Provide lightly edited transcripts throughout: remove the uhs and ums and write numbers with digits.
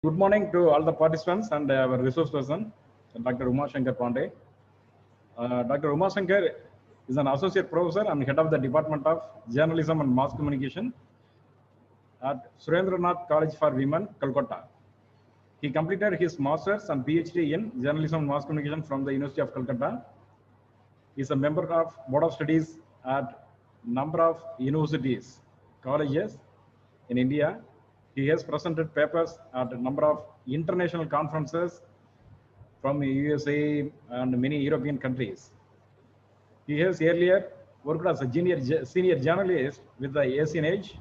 Good morning to all the participants and our resource person, Dr. Shankar Pandey. Dr. Shankar is an associate professor and head of the Department of Journalism and Mass Communication at Surendranath College for Women, Calcutta. He completed his master's and PhD in Journalism and Mass Communication from the University of Calcutta. He is a member of Board of Studies at number of universities, colleges in India. He has presented papers at a number of international conferences from USA and many European countries. He has earlier worked as a senior journalist with the Asian Age,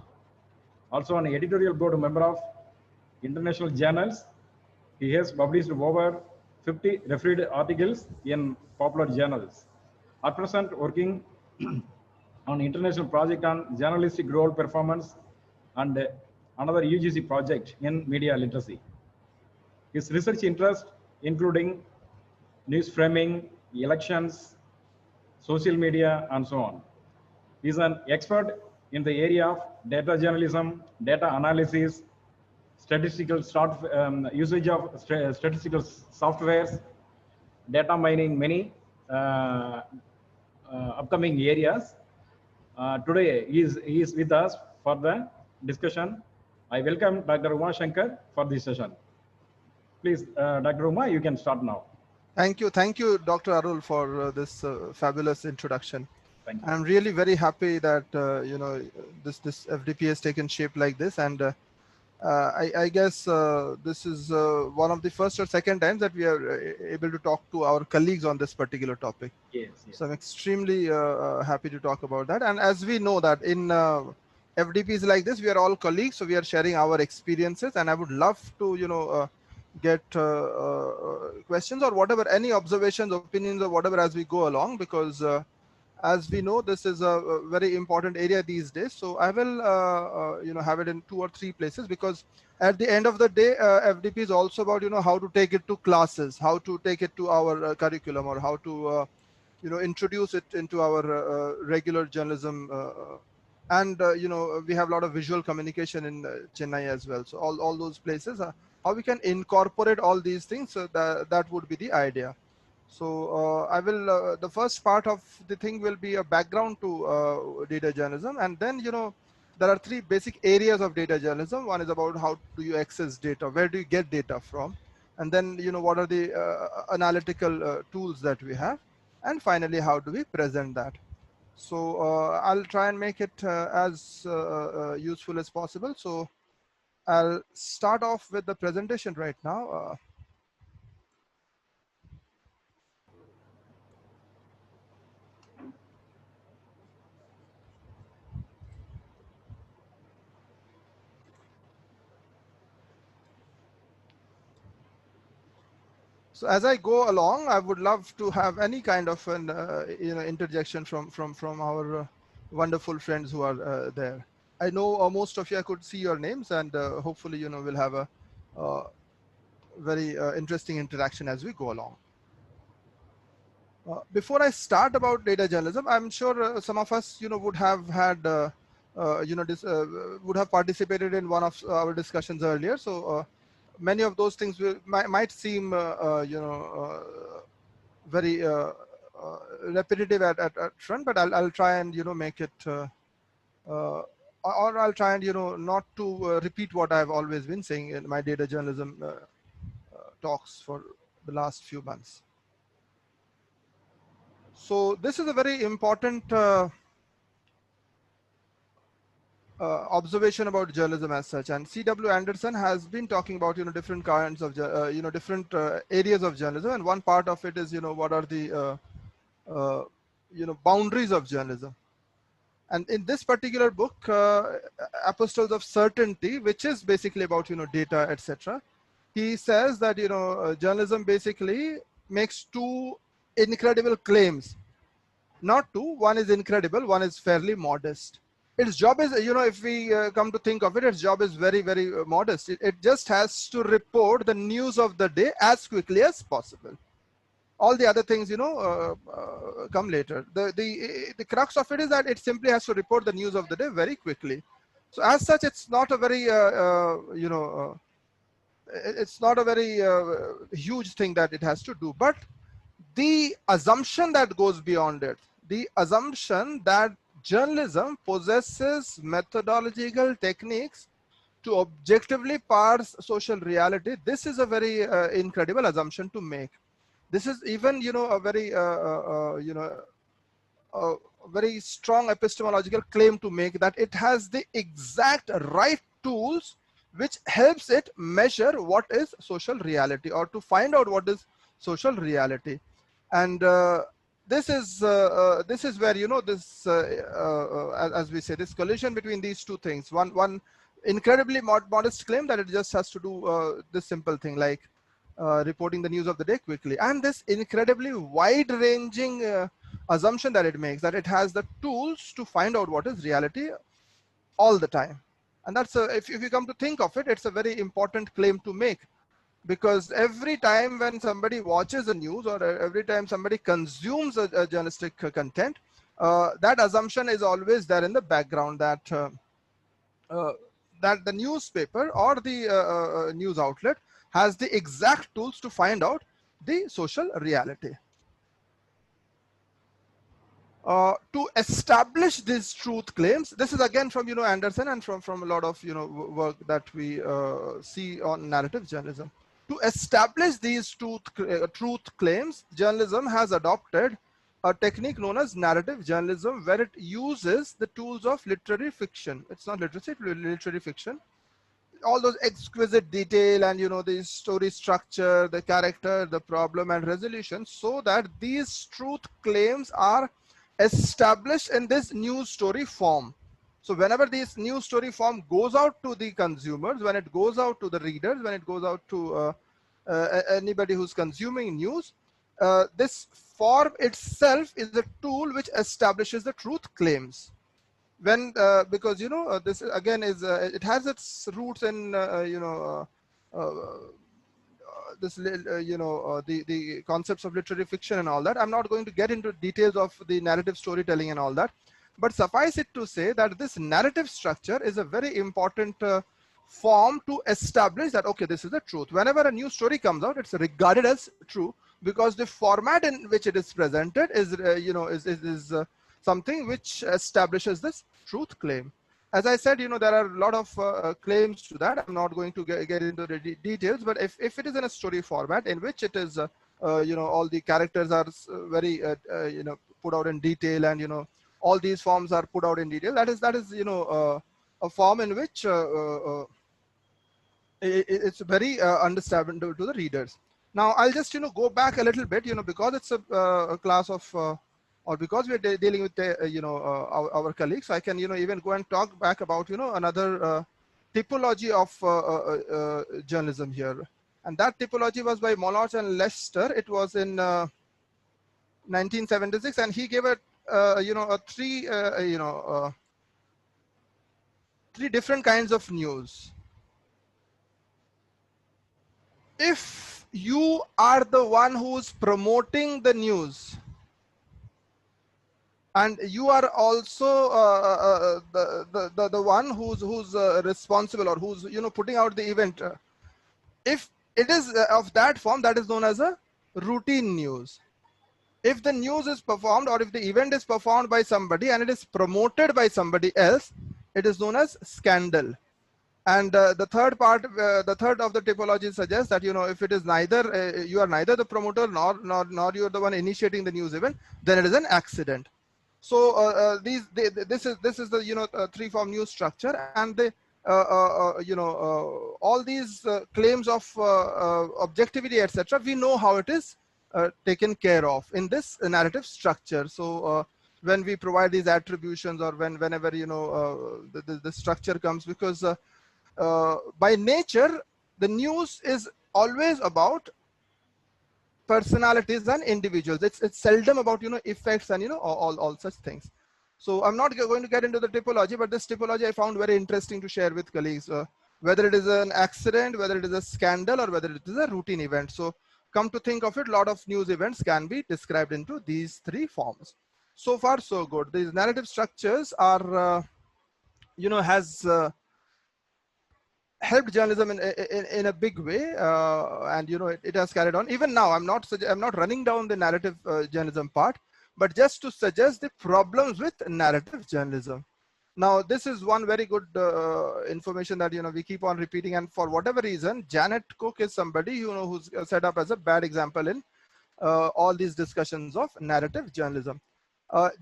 also an editorial board member of international journals. He has published over 50 refereed articles in popular journals. At present, working on international project on journalistic role performance and another UGC project in media literacy. His research interests including news framing, elections, social media, and so on. He is an expert in the area of data journalism, data analysis, usage of statistical softwares, data mining, many upcoming areas. Today, he is with us for the discussion. I welcome Dr. Uma Shankar for this session. Please, Dr. Uma, you can start now. Thank you, Dr. Arul, for this fabulous introduction. Thank you. I'm really very happy that this FDP has taken shape like this, and I guess this is one of the first or second times that we are able to talk to our colleagues on this particular topic. Yes. So I'm extremely happy to talk about that. And as we know that in FDPs like this, we are all colleagues, so we are sharing our experiences, and I would love to get questions or whatever, any observations, opinions, or whatever as we go along, because as we know, this is a very important area these days. So I will have it in 2 or 3 places, because at the end of the day, FDP is also about how to take it to classes, how to take it to our curriculum, or how to introduce it into our regular journalism. And we have a lot of visual communication in Chennai as well. So all those places, how we can incorporate all these things, so that would be the idea. So I will, the first part of the thing will be a background to data journalism. And then, there are 3 basic areas of data journalism. One is about how do you access data, where do you get data from? And then, what are the analytical tools that we have? And finally, how do we present that? So I'll try and make it as useful as possible. So I'll start off with the presentation right now. So as I go along, I would love to have any kind of an interjection from our wonderful friends who are there. I know most of you, I could see your names, and hopefully we'll have a very interesting interaction as we go along. Before I start about data journalism, I'm sure some of us would have had would have participated in one of our discussions earlier. So many of those things might seem very repetitive at front, but I'll try and make it or I'll try and not to repeat what I've always been saying in my data journalism talks for the last few months. So this is a very important observation about journalism as such, and C.W. Anderson has been talking about different kinds of different areas of journalism, and one part of it is what are the boundaries of journalism. And in this particular book, Apostles of Certainty, which is basically about data, etc., he says that journalism basically makes 2 incredible claims. Not 2, one is incredible, one is fairly modest. Its job is, if we come to think of it, its job is very, very modest. It just has to report the news of the day as quickly as possible. All the other things, come later. The crux of it is that it simply has to report the news of the day very quickly. So as such, it's not a very, it's not a very huge thing that it has to do, but the assumption that goes beyond it, the assumption that journalism possesses methodological techniques to objectively parse social reality, this is a very incredible assumption to make. This is even, a very, a very strong epistemological claim to make, that it has the exact right tools which helps it measure what is social reality, or to find out what is social reality. And this is where, this as we say, this collision between these two things, one incredibly modest claim that it just has to do this simple thing like reporting the news of the day quickly, and this incredibly wide-ranging assumption that it makes, that it has the tools to find out what is reality all the time. And that's if you come to think of it, it's a very important claim to make, because every time when somebody watches the news, or every time somebody consumes a journalistic content, that assumption is always there in the background, that that the newspaper or the news outlet has the exact tools to find out the social reality. To establish these truth claims, this is again from Anderson, and from a lot of work that we see on narrative journalism. To establish these truth claims, journalism has adopted a technique known as narrative journalism, where it uses the tools of literary fiction. It's not literacy, it's literary fiction. All those exquisite detail and the story structure, the character, the problem and resolution, so that these truth claims are established in this news story form. So whenever this news story form goes out to the consumers, when it goes out to the readers, when it goes out to anybody who's consuming news, this form itself is a tool which establishes the truth claims. When because this again is it has its roots in this the concepts of literary fiction and all that. I'm not going to get into details of the narrative storytelling and all that, but suffice it to say that this narrative structure is a very important form to establish that, okay, this is the truth. Whenever a new story comes out, it's regarded as true, because the format in which it is presented is something which establishes this truth claim. As I said, there are a lot of claims to that. I'm not going to get into the details, but if it is in a story format in which it is, all the characters are very, put out in detail, and all these forms are put out in detail, that is a form in which it's very understandable to the readers. Now I'll just go back a little bit, because it's a class of or because we're dealing with our colleagues, so I can even go and talk back about another typology of journalism here, and that typology was by Mollarch and Lester. It was in 1976, and he gave it three different kinds of news. If you are the one who's promoting the news, and you are also the one who's responsible, or who's putting out the event, if it is of that form, that is known as a routine news. If the news is performed, or if the event is performed by somebody and it is promoted by somebody else, it is known as scandal. And the third part, the third of the typology suggests that if it is neither you are neither the promoter nor you are the one initiating the news event, then it is an accident. So this is the three form news structure, and the all these claims of objectivity, etc. We know how it is taken care of in this narrative structure. So when we provide these attributions, or whenever the structure comes, because by nature the news is always about personalities and individuals. It's seldom about effects and all such things. So I'm not going to get into the typology, but this typology I found very interesting to share with colleagues, whether it is an accident, whether it is a scandal, or whether it is a routine event. So come to think of it, a lot of news events can be described into these three forms. So far so good. These narrative structures are helped journalism in a big way, and it has carried on. Even now, I'm not running down the narrative journalism part, but just to suggest the problems with narrative journalism. Now, this is one very good information that we keep on repeating, and for whatever reason, Janet Cook is somebody who's set up as a bad example in all these discussions of narrative journalism.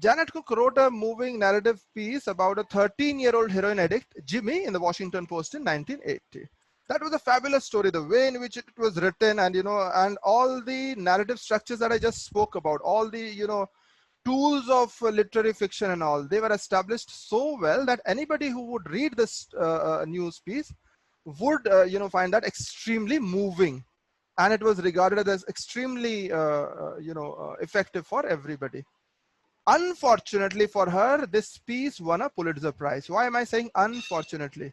Janet Cook wrote a moving narrative piece about a 13-year-old heroin addict, Jimmy, in the Washington Post in 1980. That was a fabulous story, the way in which it was written, and and all the narrative structures that I just spoke about, all the tools of literary fiction and all, they were established so well that anybody who would read this news piece would find that extremely moving, and it was regarded as extremely effective for everybody. Unfortunately for her, this piece won a Pulitzer Prize. Why am I saying unfortunately?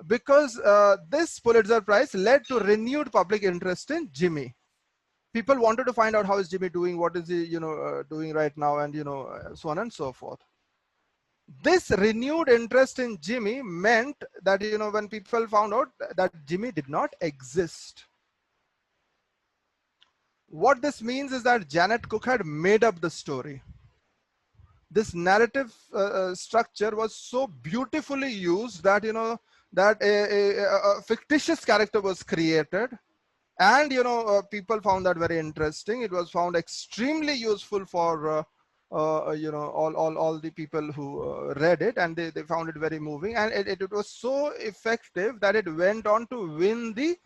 Because this Pulitzer Prize led to renewed public interest in Jimmy. People wanted to find out how is Jimmy doing, what is he doing right now, and so on and so forth. This renewed interest in Jimmy meant that when people found out that Jimmy did not exist, what this means is that Janet Cook had made up the story. This narrative structure was so beautifully used that that a fictitious character was created, and people found that very interesting. It was found extremely useful for all the people who read it, and they found it very moving, and it was so effective that it went on to win the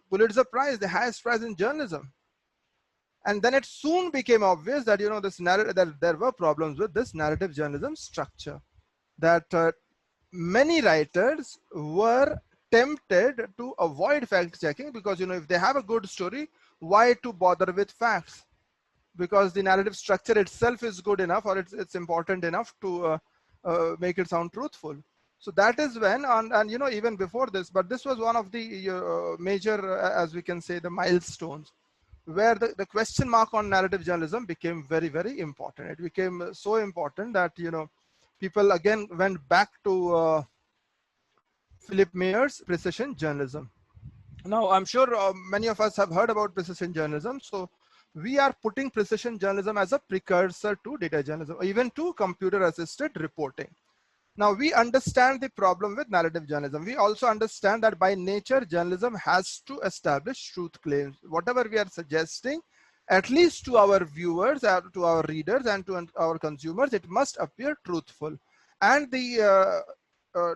Pulitzer Prize, the highest prize in journalism. And then it soon became obvious that this narrative, that there were problems with this narrative journalism structure, that many writers were tempted to avoid fact checking, because if they have a good story, why to bother with facts? Because the narrative structure itself is good enough, or it's important enough to make it sound truthful. So that is when, and even before this, but this was one of the major, as we can say, the milestones, where the question mark on narrative journalism became very, very important. It became so important that people again went back to Philip Mayer's precision journalism. Now, I'm sure many of us have heard about precision journalism. So we are putting precision journalism as a precursor to data journalism, or even to computer-assisted reporting. Now, we understand the problem with narrative journalism. We also understand that by nature, journalism has to establish truth claims. Whatever we are suggesting, at least to our viewers, to our readers, and to our consumers, it must appear truthful. And the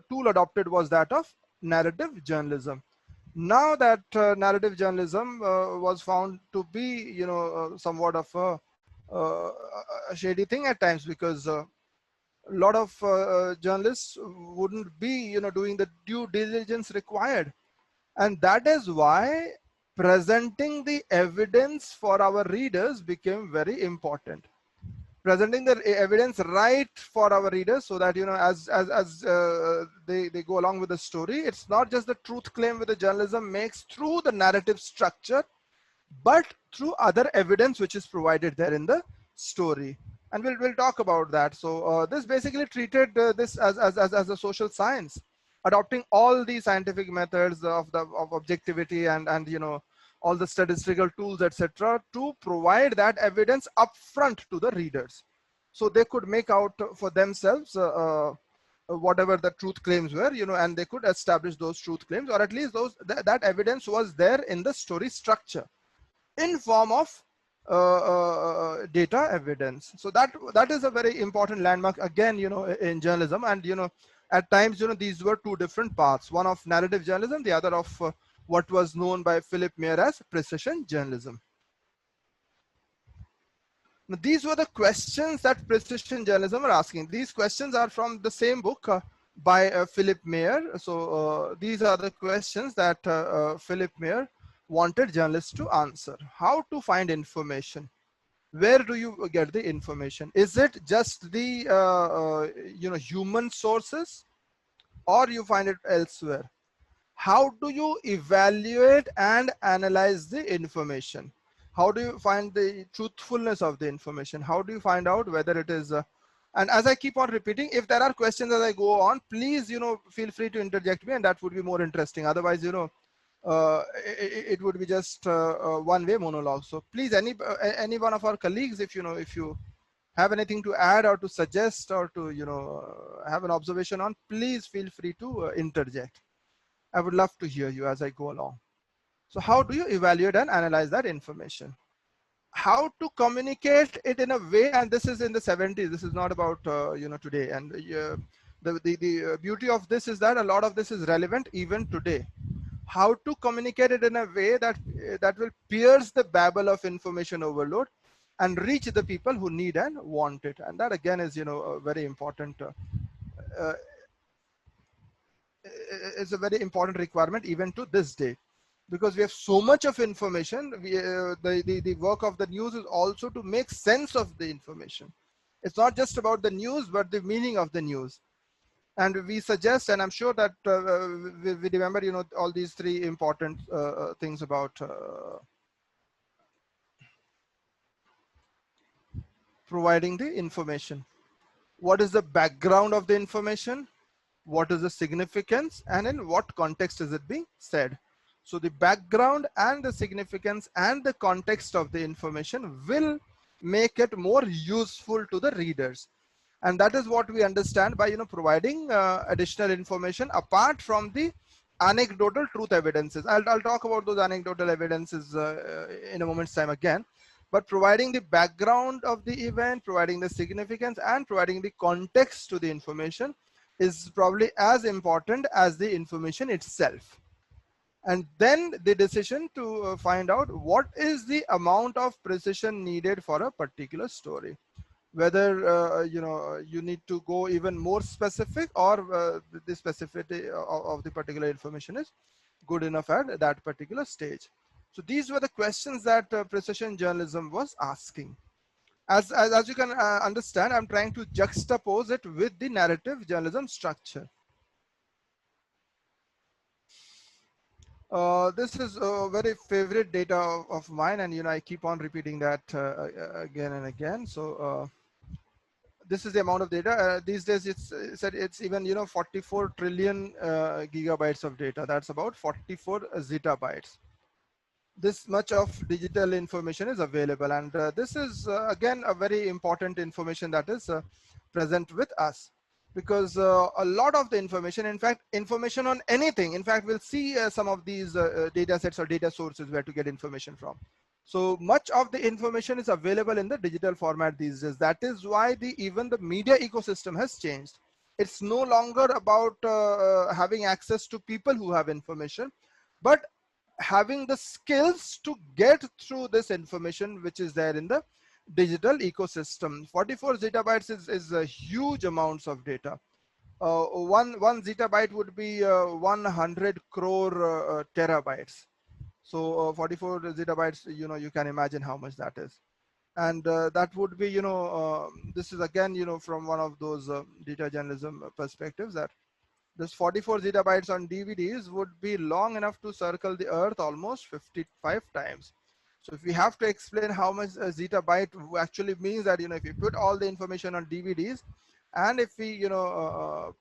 tool adopted was that of narrative journalism. Now that narrative journalism was found to be, somewhat of a shady thing at times, because a lot of journalists wouldn't be, doing the due diligence required, and that is why presenting the evidence for our readers became very important. Presenting the evidence right for our readers, so that as they go along with the story, it's not just the truth claim which the journalism makes through the narrative structure, but through other evidence which is provided there in the story. And we'll talk about that. So this basically treated this as a social science, adopting all the scientific methods of objectivity and all the statistical tools, etc., to provide that evidence upfront to the readers, so they could make out for themselves whatever the truth claims were, and they could establish those truth claims, or at least that evidence was there in the story structure in form of data evidence. So that is a very important landmark again, in journalism. And at times, these were two different paths: one of narrative journalism, the other of what was known by Philip Mayer as precision journalism. Now, these were the questions that precision journalism are asking. These questions are from the same book by Philip Mayer. So these are the questions that Philip Mayer wanted journalists to answer. How to find information? Where do you get the information? Is it just the human sources, or you find it elsewhere? How do you evaluate and analyze the information? How do you find the truthfulness of the information? How do you find out whether it is And as I keep on repeating, if there are questions as I go on, please, feel free to interject me, and that would be more interesting. Otherwise, it would be just one-way monologue. So please, any one of our colleagues, if you have anything to add or to suggest or to have an observation on, please feel free to interject. I would love to hear you as I go along. So how do you evaluate and analyze that information? How to communicate it in a way, and this is in the 70s, this is not about today, and the beauty of this is that a lot of this is relevant even today. How to communicate it in a way that will pierce the babble of information overload and reach the people who need and want it. And that again is a very important uh, is a very important requirement even to this day, because we have so much of information. The work of the news is also to make sense of the information. It's not just about the news, but the meaning of the news. And we suggest, and I'm sure that we remember, all these three important things about providing the information. What is the background of the information? What is the significance, and in what context is it being said? So the background and the significance and the context of the information will make it more useful to the readers. And that is what we understand by providing additional information apart from the anecdotal truth evidences. I'll talk about those anecdotal evidences in a moment's time again. But providing the background of the event, providing the significance, and providing the context to the information is probably as important as the information itself. And then the decision to find out what is the amount of precision needed for a particular story. Whether you need to go even more specific, or the specificity of the particular information is good enough at that particular stage. So these were the questions that precision journalism was asking. As you can understand, I'm trying to juxtapose it with the narrative journalism structure. This is a very favorite data of mine, and I keep on repeating that again and again. So this is the amount of data. These days it's even 44 trillion gigabytes of data. That's about 44 zettabytes. This much of digital information is available, and this is again a very important information that is present with us, because a lot of the information, in fact information on anything, in fact we'll see some of these data sets or data sources where to get information from. So much of the information is available in the digital format these days. That is why even the media ecosystem has changed. It's no longer about having access to people who have information, but having the skills to get through this information which is there in the digital ecosystem. 44 zettabytes is a huge amounts of data. One zettabyte would be 100 crore terabytes. So 44 zettabytes, you can imagine how much that is. And that would be, this is again, from one of those data journalism perspectives, that this 44 zettabytes on DVDs would be long enough to circle the earth almost 55 times. So if we have to explain how much a zettabyte actually means, that if you put all the information on DVDs, and if we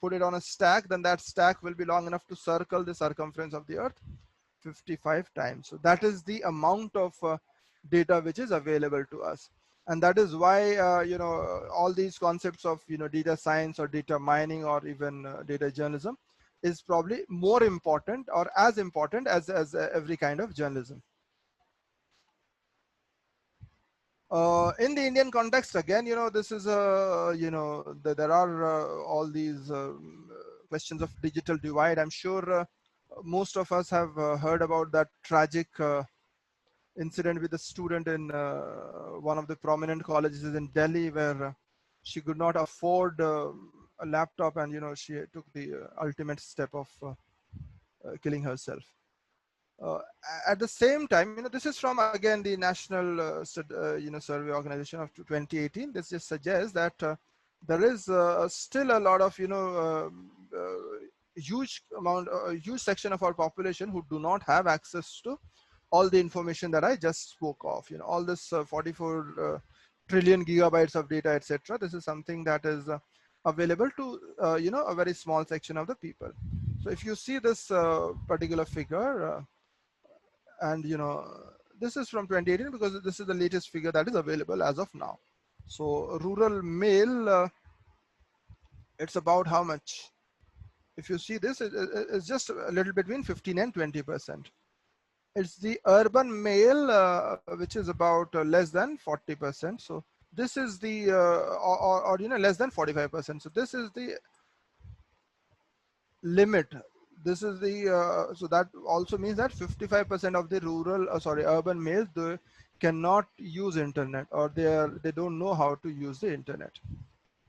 put it on a stack, then that stack will be long enough to circle the circumference of the earth 55 times. So that is the amount of data which is available to us. And that is why all these concepts of data science or data mining or even data journalism is probably more important or as important as every kind of journalism. In the Indian context, again, this is there are all these questions of digital divide. I'm sure most of us have heard about that tragic incident with a student in one of the prominent colleges in Delhi, where she could not afford a laptop, and she took the ultimate step of killing herself. At the same time, this is from again the National Survey Organization of 2018. This just suggests that there is still a lot of huge section of our population who do not have access to all the information that I just spoke of. All this 44 trillion gigabytes of data, etc. This is something that is available to a very small section of the people. So if you see this particular figure, and this is from 2018 because this is the latest figure that is available as of now. So rural male, it's about how much? If you see this, it's just a little between 15 and 20%. It's the urban male, which is about less than 40%. So this is the or less than 45%. So this is the limit. This is the so that also means that 55% of the urban males, they cannot use internet, or they don't know how to use the internet.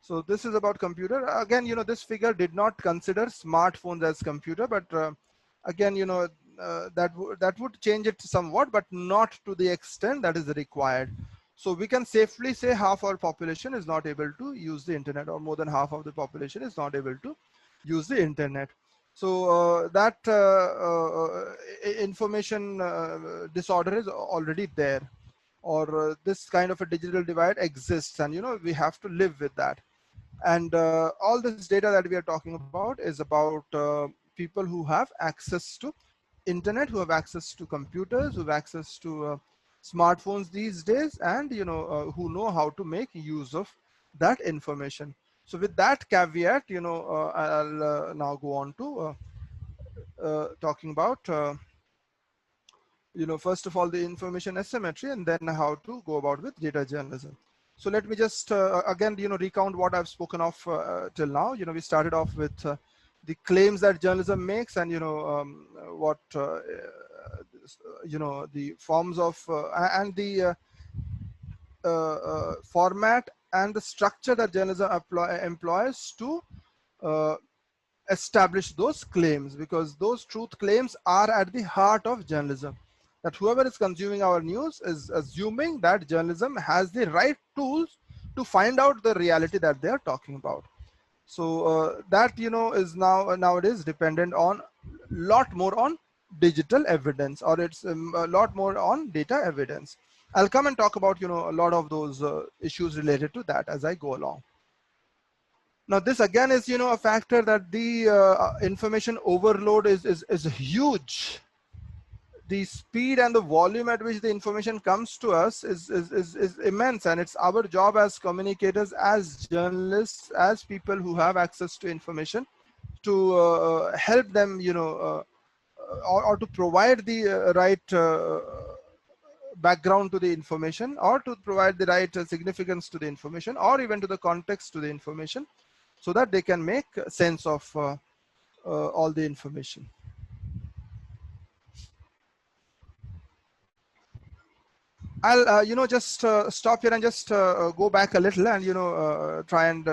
So this is about computer. Again, this figure did not consider smartphones as computer, but again, that would change it somewhat, but not to the extent that is required. So we can safely say half our population is not able to use the internet, or more than half of the population is not able to use the internet. So that information disorder is already there, or this kind of a digital divide exists, and we have to live with that. And all this data that we are talking about is about people who have access to internet, who have access to computers, who have access to smartphones these days, and who know how to make use of that information. So with that caveat, I'll now go on to talking about first of all the information asymmetry, and then how to go about with data journalism. So let me just again recount what I've spoken of till now. We started off with the claims that journalism makes, and what the forms of and the format and the structure that journalism employs to establish those claims, because those truth claims are at the heart of journalism. That whoever is consuming our news is assuming that journalism has the right tools to find out the reality that they are talking about. So that is nowadays dependent on lot more on digital evidence, or it's a lot more on data evidence. I'll come and talk about a lot of those issues related to that as I go along. Now this again is a factor, that the information overload is huge. The speed and the volume at which the information comes to us is immense, and it's our job as communicators, as journalists, as people who have access to information, to help them or to provide the right background to the information, or to provide the right significance to the information, or even to the context to the information, so that they can make sense of all the information. I'll just stop here and just go back a little, and try and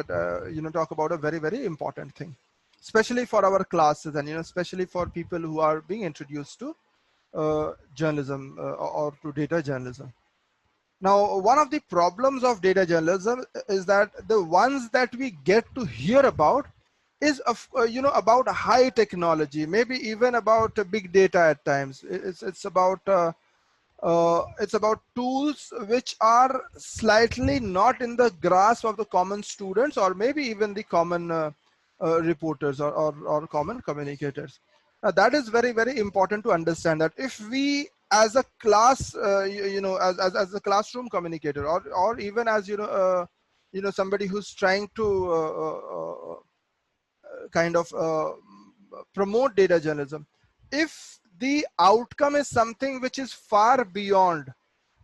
talk about a very, very important thing, especially for our classes, and especially for people who are being introduced to journalism or to data journalism. Now, one of the problems of data journalism is that the ones that we get to hear about is about high technology, maybe even about big data at times. It's about tools which are slightly not in the grasp of the common students, or maybe even the common reporters, or common communicators. Now that is very, very important to understand, that if we as a class, as a classroom communicator, or even as somebody who's trying to kind of promote data journalism, if the outcome is something which is far beyond,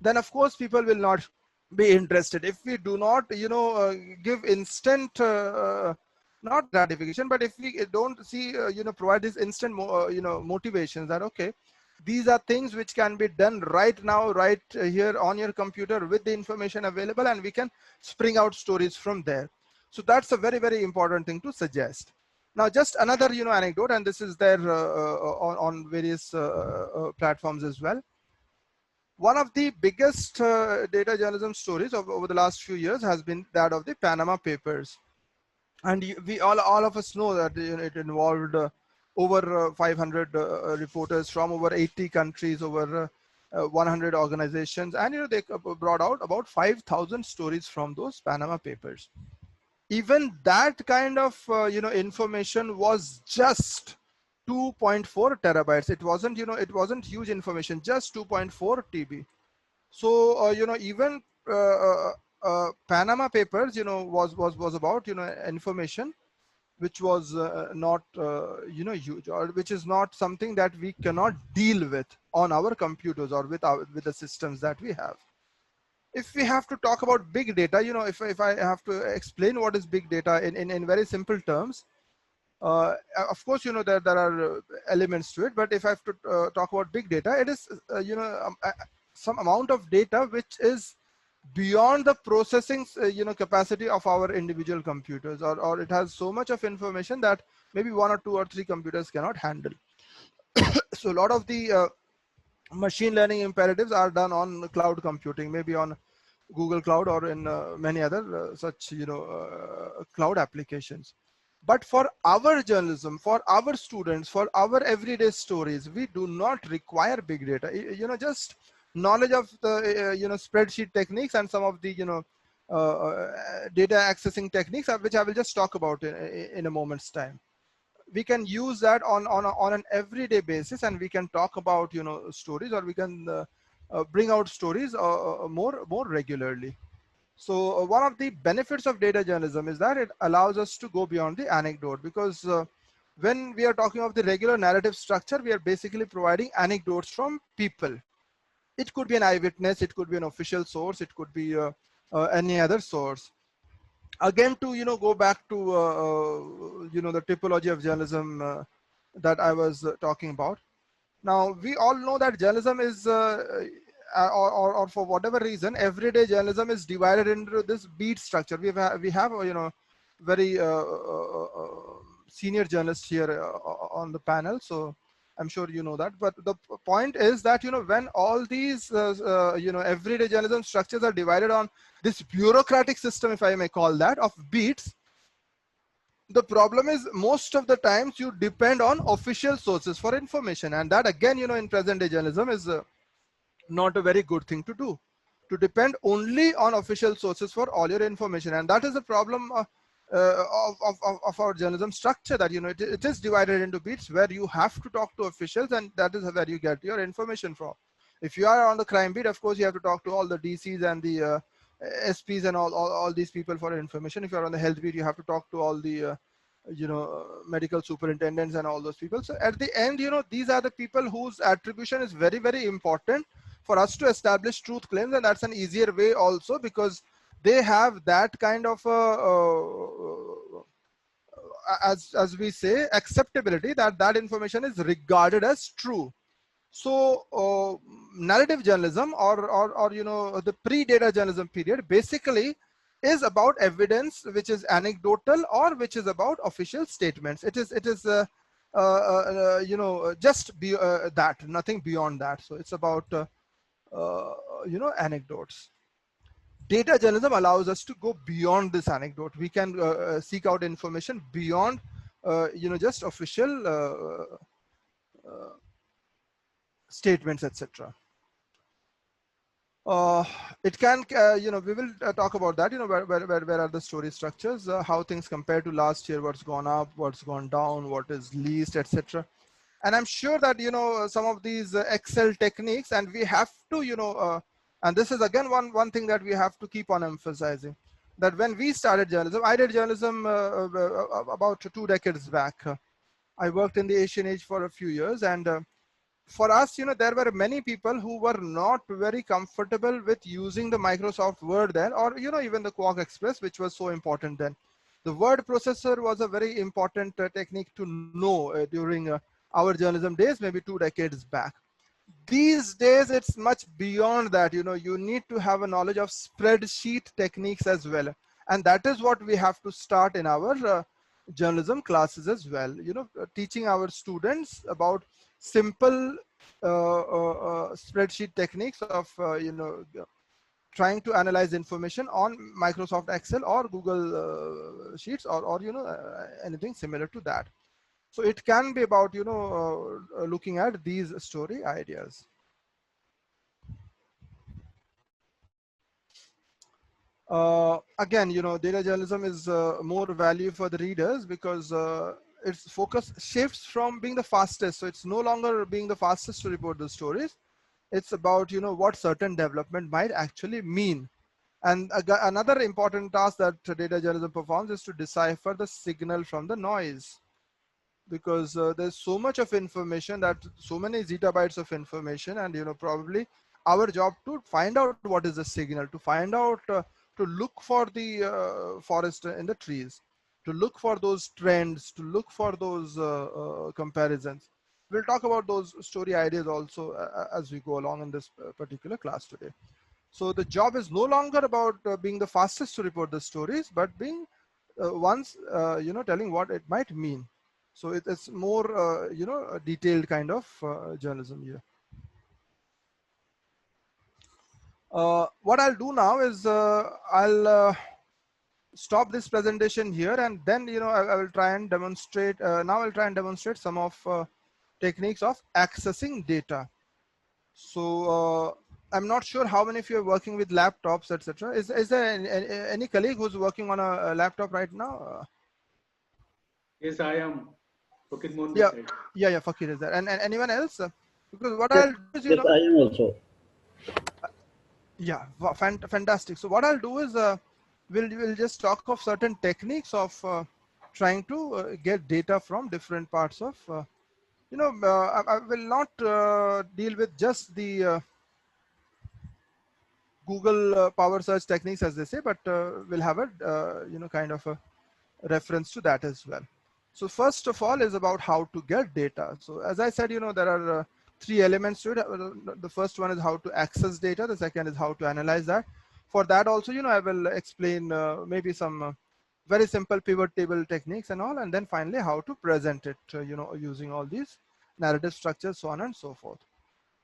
then of course people will not be interested. If we do not give instant not gratification, but if we don't see provide this instant motivations, that okay, these are things which can be done right now, right here on your computer, with the information available, and we can spring out stories from there. So that's a very, very important thing to suggest. Now, just another anecdote, and this is there on various platforms as well. One of the biggest data journalism stories over the last few years has been that of the Panama Papers, and we all of us know that it involved over 500 reporters from over 80 countries, over 100 organizations, and they brought out about 5,000 stories from those Panama Papers. Even that kind of information was just 2.4 terabytes. It wasn't it wasn't huge information, just 2.4 TB. So even Panama Papers was about information which was not huge, or which is not something that we cannot deal with on our computers or with the systems that we have. If we have to talk about big data, if I have to explain what is big data in very simple terms, of course there are elements to it, but if I have to talk about big data, it is some amount of data which is beyond the processing capacity of our individual computers, or it has so much of information that maybe 1 or 2 or 3 computers cannot handle. So a lot of the machine learning imperatives are done on cloud computing, maybe on Google Cloud or in many other such cloud applications. But for our journalism, for our students, for our everyday stories, we do not require big data. Just knowledge of the spreadsheet techniques and some of the data accessing techniques, which I will just talk about in a moment's time. We can use that on an everyday basis, and we can talk about stories, or we can bring out stories more regularly. So one of the benefits of data journalism is that it allows us to go beyond the anecdote, because when we are talking of the regular narrative structure, we are basically providing anecdotes from people. It could be an eyewitness, it could be an official source, it could be any other source. Again, to go back to the typology of journalism that I was talking about. Now we all know that journalism is or for whatever reason, everyday journalism is divided into this beat structure. We have very senior journalists here on the panel, so I'm sure you know that. But the point is that when all these everyday journalism structures are divided on this bureaucratic system, if I may call that, of beats, the problem is most of the times you depend on official sources for information, and that again in present day journalism is not a very good thing to do, to depend only on official sources for all your information. And that is a problem of our journalism structure, that it is divided into beats where you have to talk to officials, and that is where you get your information from. If you are on the crime beat, of course you have to talk to all the DCs and the SPs and all these people for information. If you are on the health beat, you have to talk to all the medical superintendents and all those people. So at the end, these are the people whose attribution is very, very important for us to establish truth claims, and that's an easier way also, because they have that kind of as we say, acceptability, that information is regarded as true. So narrative journalism or the pre-data journalism period basically is about evidence which is anecdotal or which is about official statements. It is just that, nothing beyond that. So it's about anecdotes. Data journalism allows us to go beyond this anecdote. We can seek out information beyond just official statements, etc. It can we will talk about that, where are the story structures, how things compare to last year, what's gone up, what's gone down, what is least, etc. And I'm sure that some of these Excel techniques, and we have to and this is again one thing that we have to keep on emphasizing, that when we started journalism, I did journalism about 2 decades back. I worked in the Asian Age for a few years, and for us, there were many people who were not very comfortable with using the Microsoft Word then, or even the Quark Express, which was so important then. The word processor was a very important technique to know during our journalism days, maybe 2 decades back. These days, it's much beyond that. You need to have a knowledge of spreadsheet techniques as well, and that is what we have to start in our journalism classes as well. Teaching our students about simple spreadsheet techniques of trying to analyze information on Microsoft Excel or Google Sheets, or anything similar to that. So it can be about looking at these story ideas. Again, data journalism is more value for the readers because its focus shifts from being the fastest. So it's no longer being the fastest to report the stories. It's about, what certain development might actually mean. And another important task that data journalism performs is to decipher the signal from the noise, because there's so much of information, that so many zettabytes of information, and probably our job to find out what is the signal, to find out, to look for the forest in the trees, to look for those trends, to look for those comparisons. We'll talk about those story ideas also as we go along in this particular class today. So the job is no longer about being the fastest to report the stories, but being once telling what it might mean. So it's more a detailed kind of journalism here. What I'll do now is I'll stop this presentation here, and then I will try and demonstrate. Now I'll try and demonstrate some of techniques of accessing data. So I'm not sure how many of you are working with laptops, etc. Is there any colleague who's working on a laptop right now? Yes, I am. Fakir Mohan Yeah, this side. yeah, Fakir is there, and anyone else? Because what Yes, I'll do is, yes, I am also. yeah, fantastic. So what I'll do is we'll just talk of certain techniques of trying to get data from different parts of. I will not deal with just the Google power search techniques, as they say, but we'll have a kind of a reference to that as well. So first of all is about how to get data. So as I said, there are three elements to it. The first one is how to access data. The second is how to analyze that. For that also, I will explain maybe some very simple pivot table techniques and all, and then finally how to present it, using all these narrative structures, so on and so forth.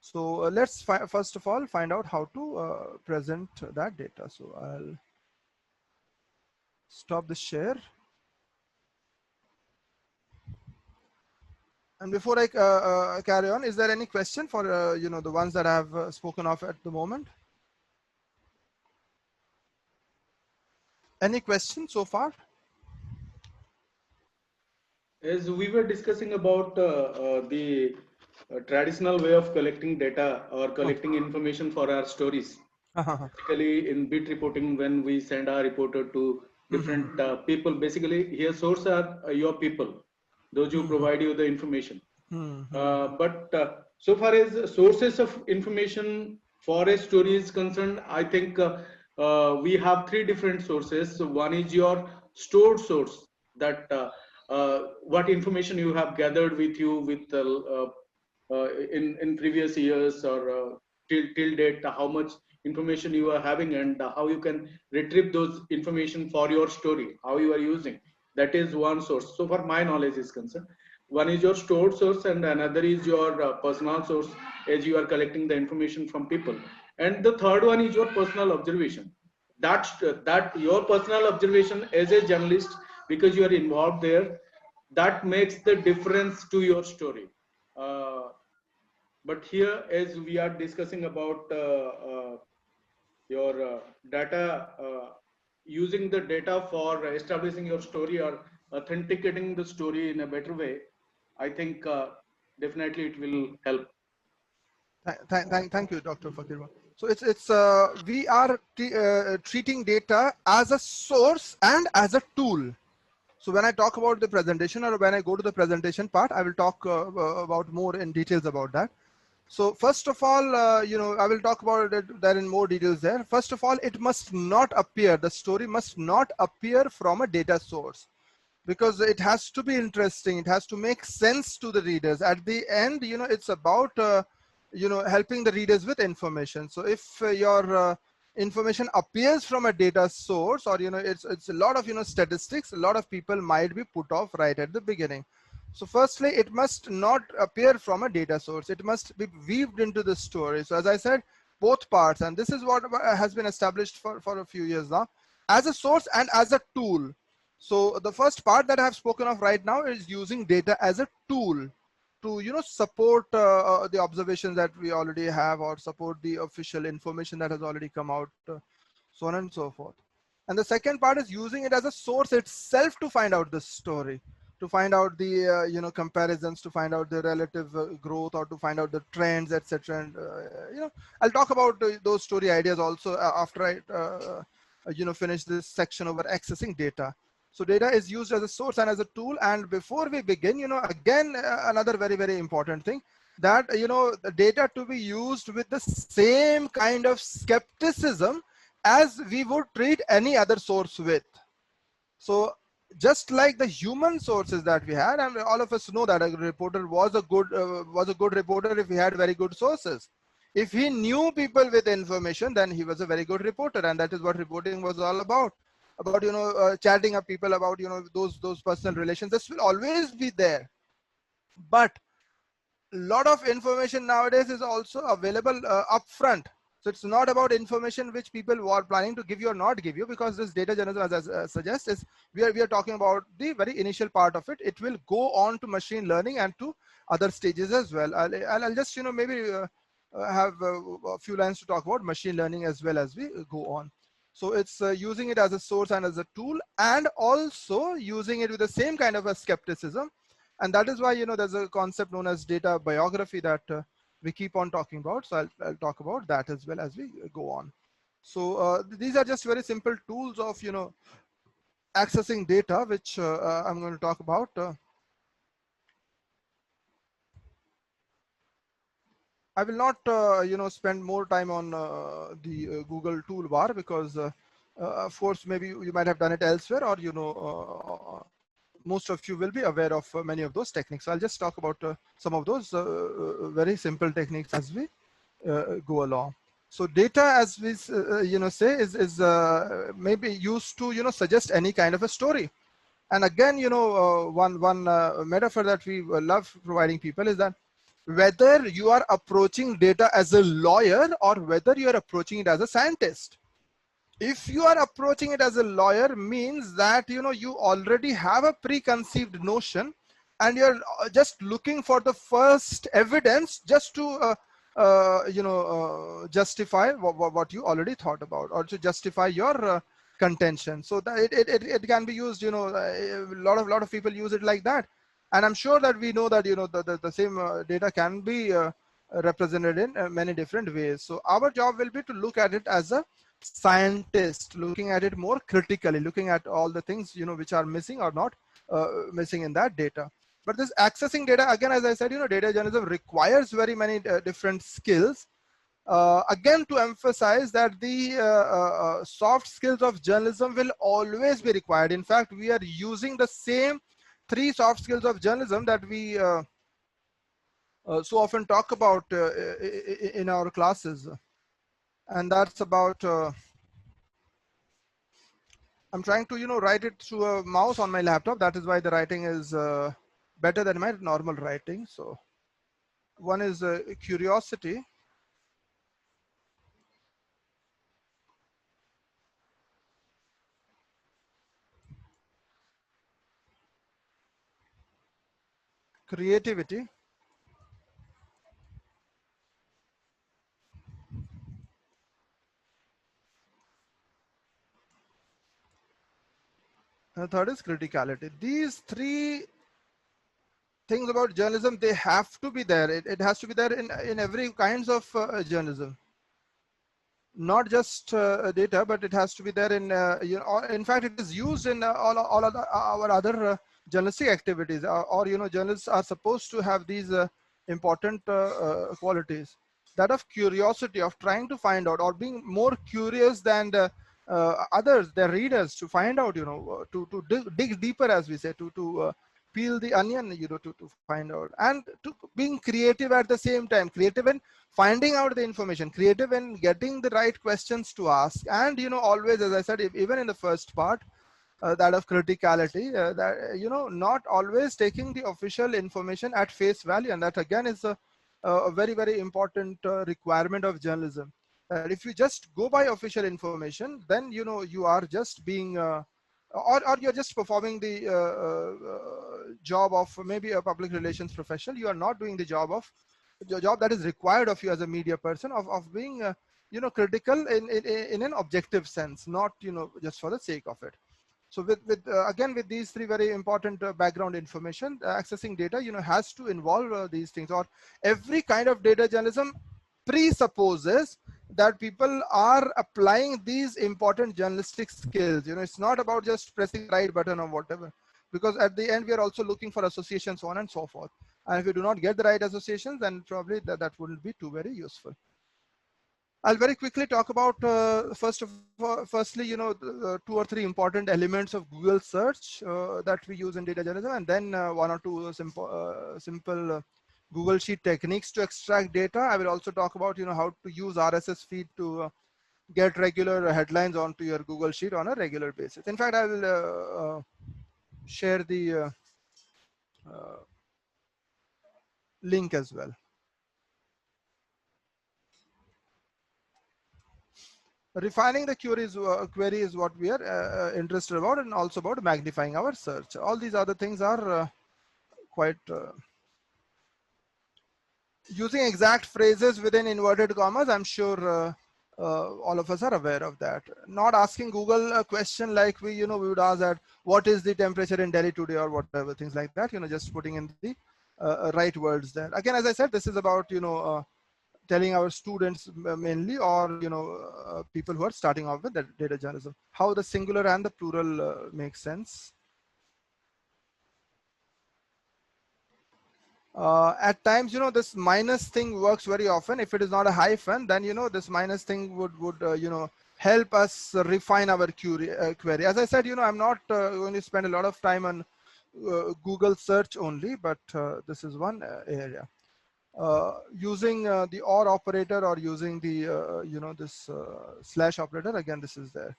So let's first of all find out how to present that data. So I'll stop the share. And before I carry on, is there any question for the ones that I have spoken of at the moment? Any questions so far? As we were discussing about the traditional way of collecting data or collecting information for our stories, basically in bit reporting, when we send our reporter to different people, basically here source are your people, those who provide you the information. But so far as sources of information for a story is concerned, I think we have three different sources. So one is your stored source, that what information you have gathered with you with in previous years or till date, how much information you are having, and how you can retrieve those information for your story, how you are using. That is one source. So far my knowledge is concerned. One is your stored source, and another is your personal source, as you are collecting the information from people. And the third one is your personal observation. That your personal observation as a journalist, because you are involved there, that makes the difference to your story. But here, as we are discussing about your data, using the data for establishing your story or authenticating the story in a better way, I think definitely it will help. Thank you, Dr. Fakir. So it's we are treating data as a source and as a tool. So when I talk about the presentation, or when I go to the presentation part, I will talk about more in details about that. So first of all, I will talk about that in more details there. First of all, it must not appear, the story must not appear from a data source, because it has to be interesting. It has to make sense to the readers. At the end, it's about, helping the readers with information. So if your information appears from a data source, or, it's a lot of, statistics, a lot of people might be put off right at the beginning. So firstly, it must not appear from a data source. It must be weaved into the story. So as I said, both parts, and this is what has been established for a few years now, as a source and as a tool. So the first part that I have spoken of right now is using data as a tool to, support the observations that we already have, or support the official information that has already come out, so on and so forth. And the second part is using it as a source itself to find out the story, to find out the comparisons, to find out the relative growth, or to find out the trends, etc. And I'll talk about those story ideas also after I finish this section over accessing data. So data is used as a source and as a tool. And before we begin, again, another very, very important thing, that the data to be used with the same kind of skepticism as we would treat any other source with. So just like the human sources that we had, and all of us know that a reporter was a good reporter if he had very good sources. If he knew people with information, then he was a very good reporter, and that is what reporting was all about chatting up people about those personal relations. This will always be there, but a lot of information nowadays is also available upfront. So it's not about information which people were planning to give you or not give you, because this data journalism, as I suggest, is we are talking about the very initial part of it. It will go on to machine learning and to other stages as well. I'll just maybe have a few lines to talk about machine learning as well as we go on. So it's using it as a source and as a tool, and also using it with the same kind of a skepticism. And that is why there's a concept known as data biography that we keep on talking about. So I'll talk about that as well as we go on. So these are just very simple tools of accessing data, which I'm going to talk about. I will not spend more time on the Google toolbar, because of course maybe you might have done it elsewhere, or most of you will be aware of many of those techniques. So I'll just talk about some of those very simple techniques as we go along. So data, as we say, is maybe used to suggest any kind of a story. And again, one metaphor that we love providing people is that whether you are approaching data as a lawyer or whether you are approaching it as a scientist. If you are approaching it as a lawyer, means that you already have a preconceived notion, and you're just looking for the first evidence just to justify what you already thought about, or to justify your contention. So that it can be used, a lot of people use it like that. And I'm sure that we know that the same data can be represented in many different ways. So our job will be to look at it as a scientist, looking at it more critically, looking at all the things which are missing or not missing in that data. But this accessing data, again, as I said, data journalism requires very many different skills. Again, to emphasize that the soft skills of journalism will always be required. In fact, we are using the same 3 soft skills of journalism that we so often talk about in our classes. And that's about I'm trying to write it through a mouse on my laptop. That is why the writing is better than my normal writing. So one is curiosity, creativity, and the third is criticality. These 3 things about journalism, they have to be there. It has to be there in every kinds of journalism, not just data, but it has to be there in in fact it is used in all our other journalistic activities, or journalists are supposed to have these important qualities, that of curiosity, of trying to find out, or being more curious than the others, their readers, to find out, to dig deeper, as we say, to peel the onion, to find out, and to being creative at the same time, creative in finding out the information, creative in getting the right questions to ask, and always, as I said, even in the first part, that of criticality, that not always taking the official information at face value. And that again is a very, very important requirement of journalism, that if you just go by official information, then you are just being or you're just performing the job of maybe a public relations professional. You are not doing the job of job that is required of you as a media person, of being you know, critical in an objective sense, not, you know, just for the sake of it. So again, with these three very important background information, accessing data, you know, has to involve these things, or every kind of data journalism presupposes that people are applying these important journalistic skills. You know, it's not about just pressing the right button or whatever, because at the end we are also looking for associations, so on and so forth. And if you do not get the right associations, then probably that wouldn't be too very useful. I'll very quickly talk about firstly, you know, the 2 or 3 important elements of Google search that we use in data journalism, and then 1 or 2 simple Google Sheet techniques to extract data. I will also talk about, you know, how to use RSS feed to get regular headlines onto your Google Sheet on a regular basis. In fact, I will share the link as well. Refining the query is what we are interested about, and also about magnifying our search. All these other things are quite using exact phrases within inverted commas. I'm sure all of us are aware of that. Not asking Google a question like we would ask that, what is the temperature in Delhi today, or whatever, things like that. You know, just putting in the right words there. Again, as I said, this is about, you know, telling our students mainly, or, you know, people who are starting off with data journalism, how the singular and the plural makes sense. At times, you know, this minus thing works very often. If it is not a hyphen, then, you know, this minus thing would you know, help us refine our query. As I said, you know, I'm not going to spend a lot of time on Google search only, but this is one area. Using the OR operator, or using the you know, this slash operator, again, this is there.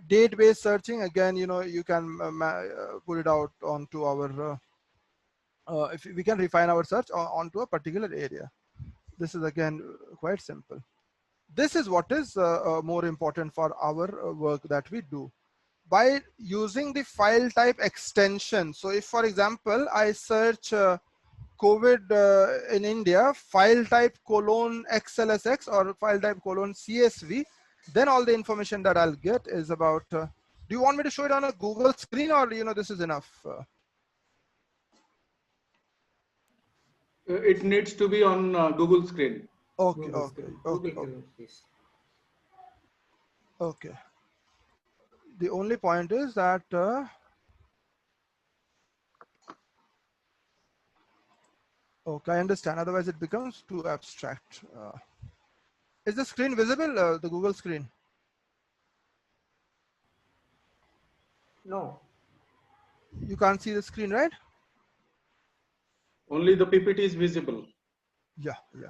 Database searching, again, you know, you can put it out onto our if we can refine our search onto a particular area. This is again quite simple. This is what is more important for our work that we do. By using the file type extension, so if, for example, I search COVID in India, file type :XLSX or file type :CSV, then all the information that I'll get is about, do you want me to show it on a Google screen, or, you know, this is enough? It needs to be on Google screen. Okay, Google okay, screen. okay, Google okay. screen, please. Okay. The only point is that okay, I understand. Otherwise, it becomes too abstract. Is the screen visible? The Google screen? No. You can't see the screen, right? Only the PPT is visible. Yeah, yeah.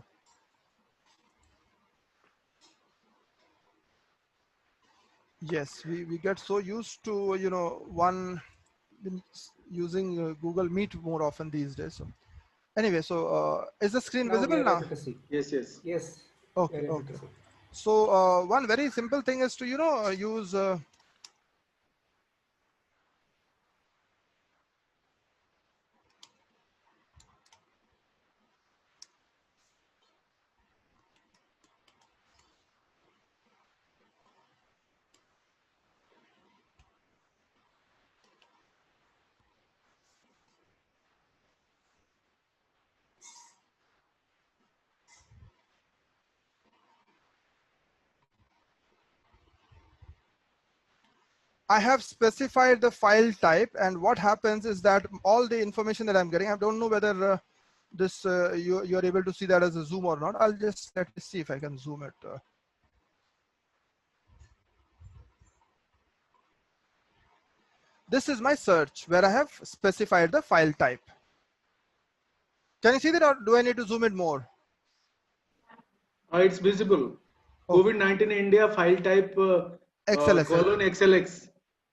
Yes, we get so used to, you know, using Google Meet more often these days. So anyway, so is the screen Now we visible are now? able to see. Yes, yes. Yes. Okay, We are able okay. to see. So one very simple thing is to, you know, use I have specified the file type, and what happens is that all the information that I'm getting, I don't know whether this you're able to see that as a zoom or not. I'll just let me see if I can zoom it. This is my search where I have specified the file type. Can you see that, or do I need to zoom it more? It's visible. Okay. COVID-19 India file type XLSX. :XLX.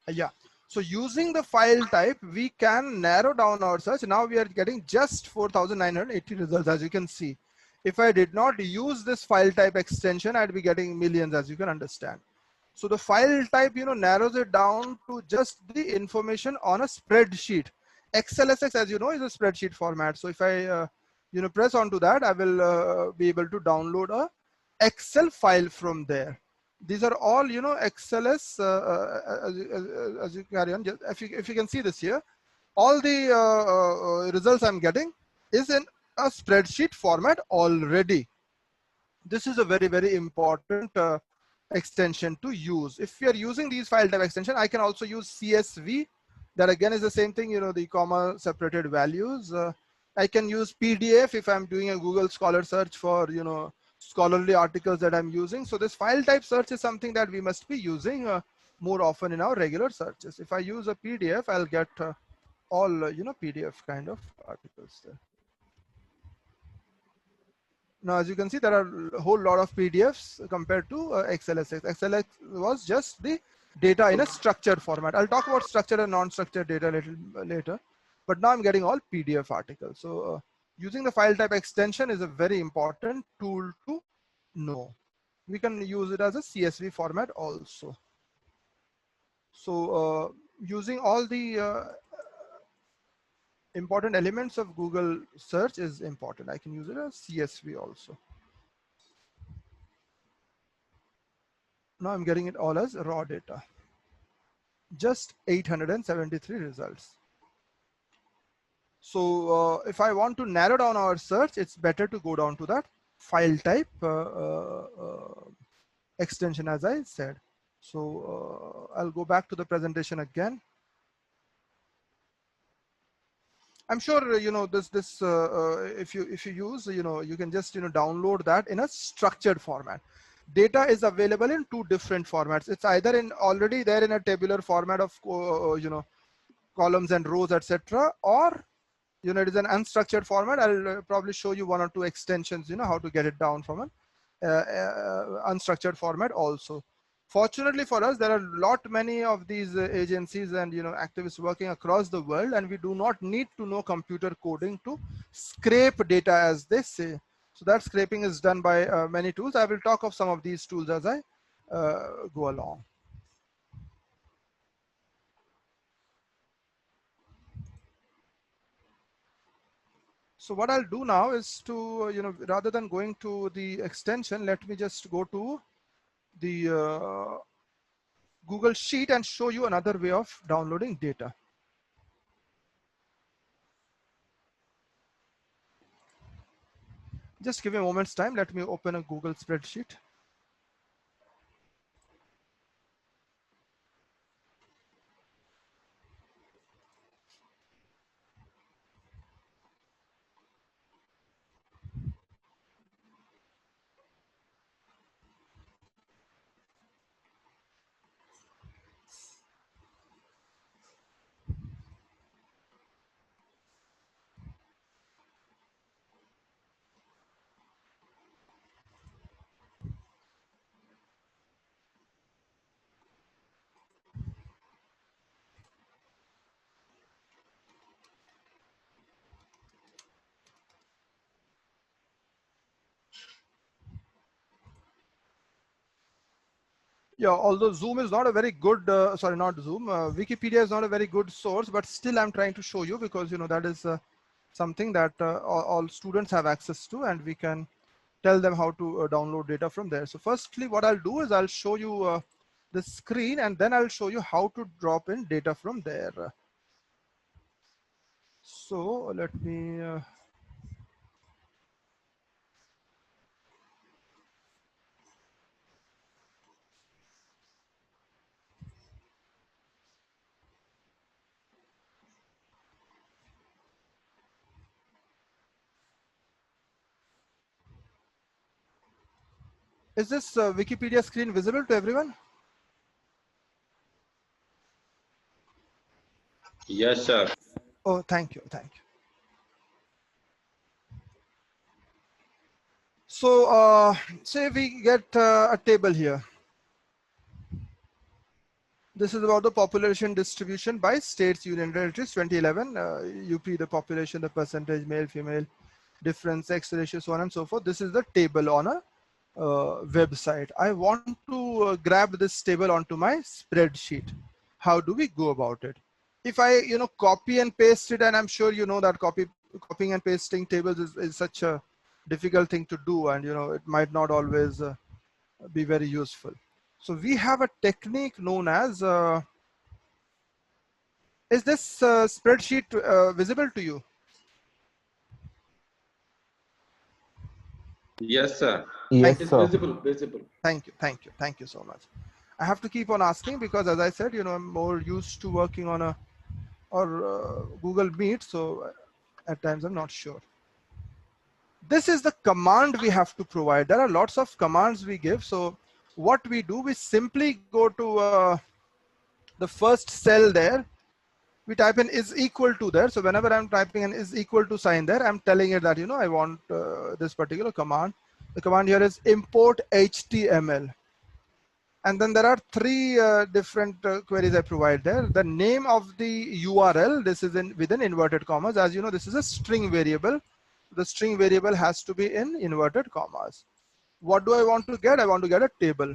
Yeah. So using the file type, we can narrow down our search. Now we are getting just 4,980 results, as you can see. If I did not use this file type extension, I'd be getting millions, as you can understand. So the file type, you know, narrows it down to just the information on a spreadsheet. XLSX, as you know, is a spreadsheet format. So if I, press onto that, I will be able to download a Excel file from there. These are all, XLS, as you carry on, if you can see this here, all the results I'm getting is in a spreadsheet format already. This is a very, very important extension to use. If we are using these file type extension, I can also use CSV. That again is the same thing, the comma separated values. I can use PDF if I'm doing a Google Scholar search for, scholarly articles that I'm using. So this file type search is something that we must be using more often in our regular searches. If I use a PDF, I'll get all, PDF kind of articles there. Now, as you can see, there are a whole lot of PDFs compared to XLSX. XLSX was just the data in a structured format. I'll talk about structured and non-structured data a little later, but now I'm getting all PDF articles. So using the file type extension is a very important tool to know. We can use it as a CSV format also. So using all the important elements of Google search is important. I can use it as CSV also. Now I'm getting it all as raw data. Just 873 results. So if I want to narrow down our search, it's better to go down to that file type extension, as I said. So I'll go back to the presentation again. I'm sure if you use, you can just download that in a structured format. Data is available in two different formats. It's either already there in a tabular format of columns and rows, etc., or it is an unstructured format. I'll probably show you one or two extensions, how to get it down from an unstructured format also. Fortunately for us, there are many of these agencies and activists working across the world, and we do not need to know computer coding to scrape data, as they say. So that scraping is done by many tools. I will talk of some of these tools as I go along. So what I'll do now is to, rather than going to the extension, let me just go to the Google Sheet and show you another way of downloading data. Just give me a moment's time. Let me open a Google spreadsheet. Yeah, although Zoom is not a very good, sorry, not Zoom, Wikipedia is not a very good source, but still I'm trying to show you because, that is something that all students have access to, and we can tell them how to download data from there. So firstly, what I'll do is I'll show you the screen, and then I'll show you how to drop in data from there. So let me, is this Wikipedia screen visible to everyone? Yes, sir. Oh, thank you. Thank you. So say we get a table here. This is about the population distribution by states, union territories, 2011. UP, the population, the percentage, male, female, difference, sex ratio, so on and so forth. This is the table on a website. I want to grab this table onto my spreadsheet. How do we go about it? if I, copy and paste it, and I'm sure you know that copying and pasting tables is such a difficult thing to do, and it might not always be very useful. So we have a technique known as, is this spreadsheet visible to you? Yes, sir. Yes, It's sir. visible. Thank you so much. I have to keep on asking because, as I said, I'm more used to working on Google Meet, so at times I'm not sure. This is the command we have to provide. There are lots of commands we give. So what we do, we simply go to the first cell there. We type in is equal to there. So whenever I'm typing an is equal to sign there, I'm telling it that, I want this particular command. The command here is import HTML. And then there are three different queries I provide there. The name of the URL, this is within inverted commas. As you know, this is a string variable. The string variable has to be in inverted commas. What do I want to get? I want to get a table.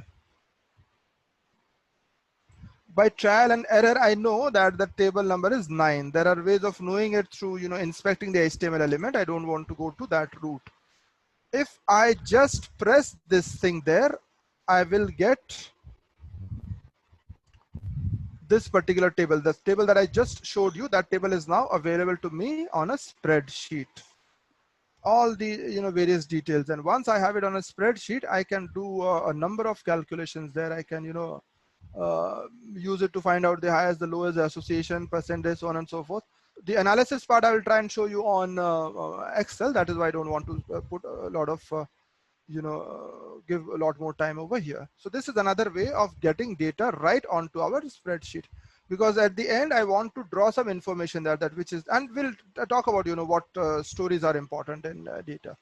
By trial and error, I know that the table number is 9. There are ways of knowing it through, inspecting the HTML element. I don't want to go to that route. If I just press this thing there, I will get this particular table. The table that I just showed you, that table is now available to me on a spreadsheet. All the various details, and once I have it on a spreadsheet, I can do a number of calculations there. I can use it to find out the highest, the lowest, the association percentage, so on and so forth. The analysis part I will try and show you on Excel. That is why I don't want to put a lot of give a lot more time over here. So this is another way of getting data right onto our spreadsheet, because at the end I want to draw some information there, which is, and we'll talk about what stories are important in data.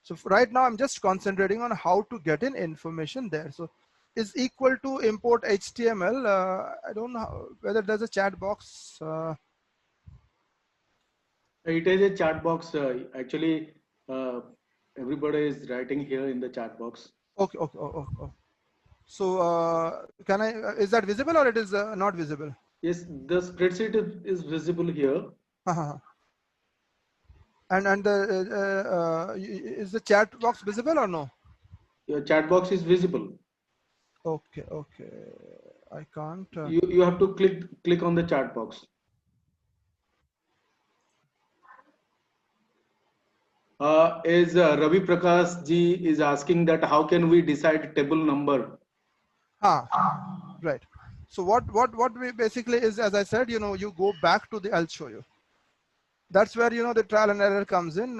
So right now I'm just concentrating on how to get in information there. So is equal to import HTML. I don't know whether there's a chat box. It is a chat box. Actually, everybody is writing here in the chat box. Okay. So can I? Is that visible or it is not visible? Yes, the spreadsheet is visible here. And the is the chat box visible or no? Your chat box is visible. Okay. I can't. You have to click on the chat box. Is Ravi Prakash ji is asking that how can we decide table number? Right. So what we basically is, as I said, you go back to the, I'll show you. That's where the trial and error comes in.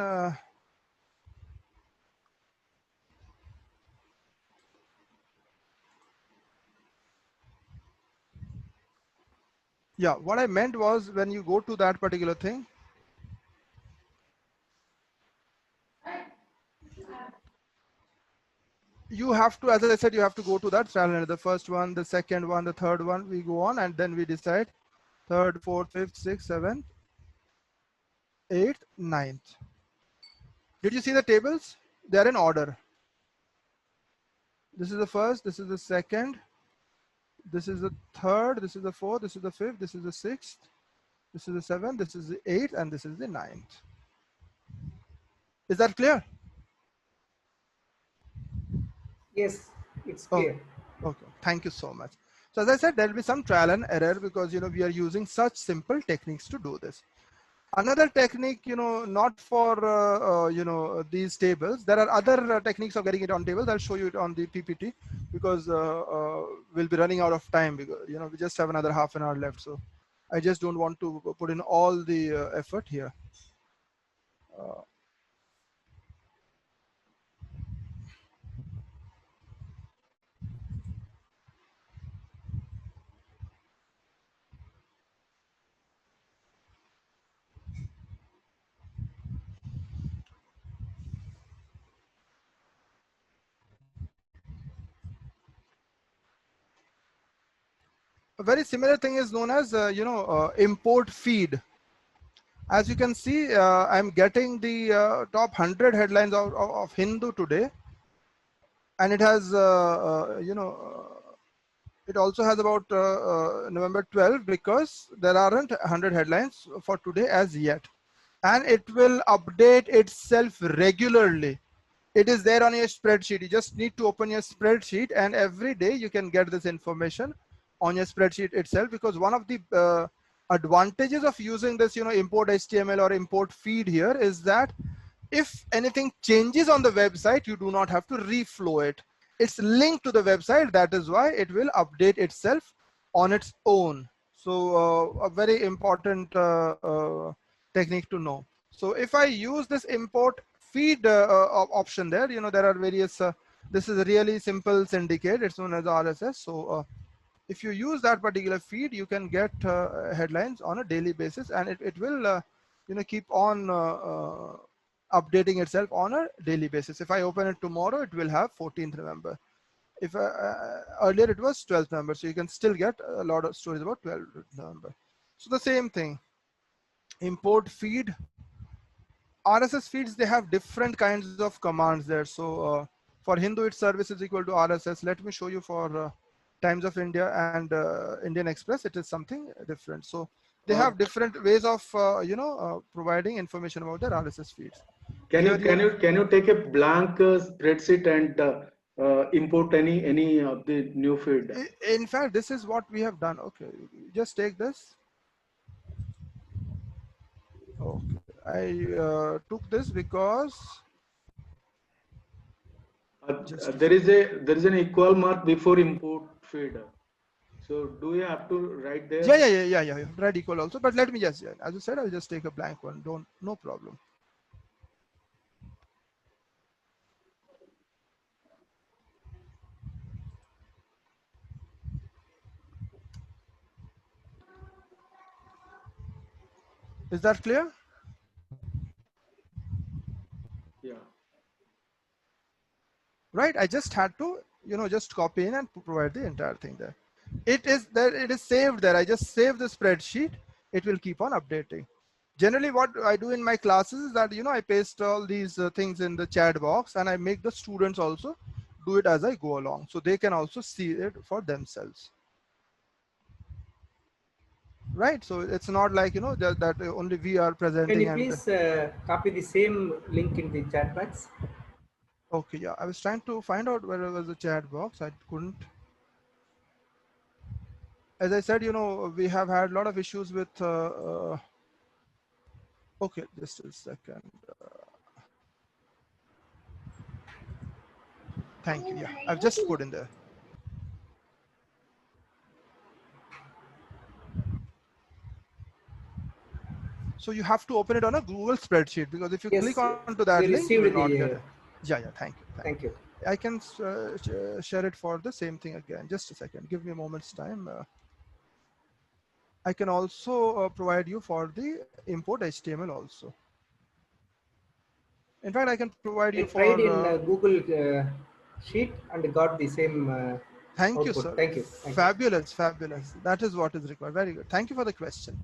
Yeah, what I meant was when you go to that particular thing, you have to, as I said, you have to go to that trial and error. The first one, the second one, the third one, we go on, and then we decide third, fourth, fifth, sixth, seventh, eighth, ninth. Did you see the tables? They are in order. This is the first, this is the second, this is the third, this is the fourth, this is the fifth, this is the sixth, this is the seventh, this is the eighth, and this is the ninth. Is that clear? Yes, it's clear. Okay, thank you so much. So as I said, there will be some trial and error because we are using such simple techniques to do this. Another technique, not for these tables. There are other techniques of getting it on tables. I'll show you it on the PPT because we'll be running out of time because we just have another half an hour left. So I just don't want to put in all the effort here. A very similar thing is known as import feed. As you can see, I'm getting the top 100 headlines of Hindu today, and it has It also has about November 12 because there aren't 100 headlines for today as yet. And it will update itself regularly. It is there on your spreadsheet. You just need to open your spreadsheet, and every day you can get this information on your spreadsheet itself, because one of the advantages of using this, import HTML or import feed here is that if anything changes on the website, you do not have to reflow it. It's linked to the website. That is why it will update itself on its own. So a very important technique to know. So if I use this import feed option there, there are various, this is a really simple syndicate. It's known as RSS. So if you use that particular feed, you can get headlines on a daily basis, and it will keep on updating itself on a daily basis. If I open it tomorrow, it will have 14th November. If earlier it was 12th November, so you can still get a lot of stories about 12th November. So the same thing, import feed, RSS feeds, they have different kinds of commands there. So for Hindu, its service is equal to RSS. Let me show you for Times of India and Indian Express, it is something different. So they have different ways of providing information about their RSS feeds. Can you take a blank spreadsheet and import any of the new feed? In fact, this is what we have done. Okay, just take this. Okay, I took this because there is an equal mark before import feed. So do you have to write there? Yeah. Write equal also. But let me just, as I said, I'll just take a blank one. No problem. Is that clear? Yeah. Right. I just had to, just copy in and provide the entire thing there. It is there. It is saved there. I just save the spreadsheet. It will keep on updating. Generally, what I do in my classes is that, I paste all these things in the chat box, and I make the students also do it as I go along, so they can also see it for themselves. Right. So it's not like, that only we are presenting. Can you please copy the same link in the chat box? Okay. Yeah. I was trying to find out where was the chat box. I couldn't. As I said, we have had a lot of issues with. Okay, just a second. Thank you. Yeah, I've just put in there. So you have to open it on a Google spreadsheet, because if you click onto that link, you will not get it. Yeah. Thank you. I can share it for the same thing again. Just a second. Give me a moment's time. I can also provide you for the import HTML also. In fact, I can provide you for. I tried in Google Sheet and got the same. Thank output. you, sir. Thank you. Fabulous. That is what is required. Very good. Thank you for the question.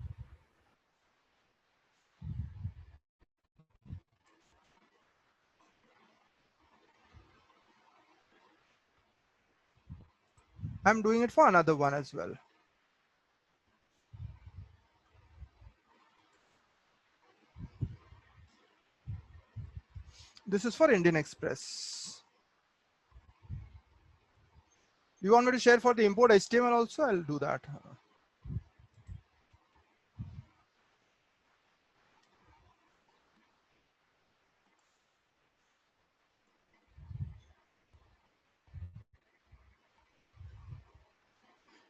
I'm doing it for another one as well. This is for Indian Express. You want me to share for the import HTML also? I'll do that.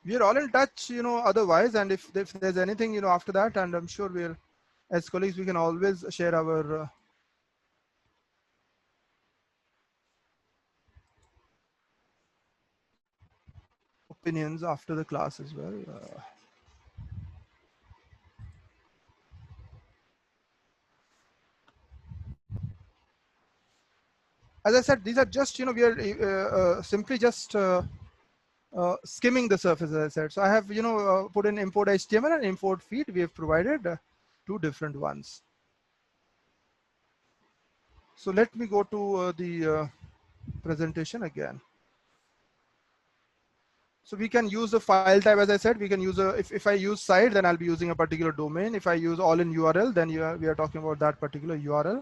We are all in touch, otherwise, and if there's anything, after that, and I'm sure we're, as colleagues, we can always share our opinions after the class as well. As I said, these are just, we are simply just skimming the surface, as I said. So I have, put in import HTML and import feed. We have provided two different ones. So let me go to the presentation again. So we can use the file type, as I said, we can use if I use site, then I'll be using a particular domain. If I use all in URL, then we are talking about that particular URL.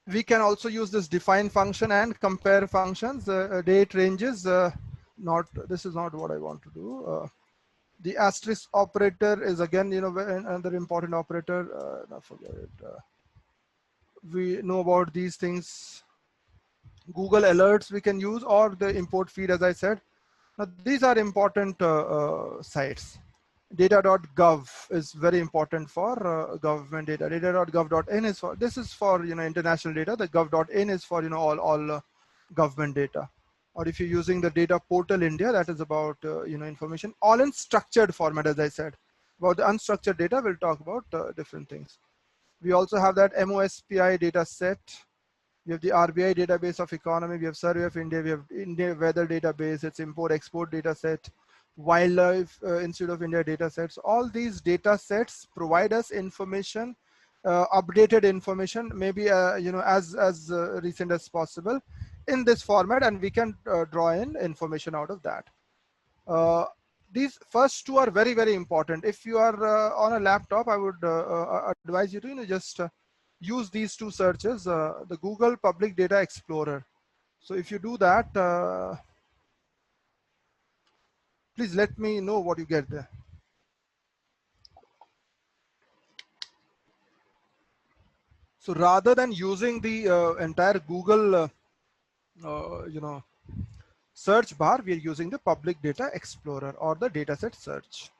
We can also use this define function and compare functions. Date ranges, this is not what I want to do. The asterisk operator is again, another important operator. No, forget it. We know about these things. Google alerts we can use, or the import feed, as I said. Now these are important sites. Data.gov is very important for government data. Data.gov.in is for, this is for international data. The gov.in is for all government data. Or if you're using the data portal India, that is about information all in structured format. As I said, about the unstructured data, we'll talk about different things. We also have that MOSPI data set. We have the RBI database of economy. We have Survey of India. We have India weather database. It's import-export data set. Wildlife Institute of India data sets. All these data sets provide us information, updated information, maybe as recent as possible in this format, and we can draw in information out of that. These first two are very, very important. If you are on a laptop, I would advise you to just use these two searches, the Google Public Data Explorer. So if you do that, please let me know what you get there. So rather than using the entire Google, search bar, we are using the Public Data Explorer or the dataset search.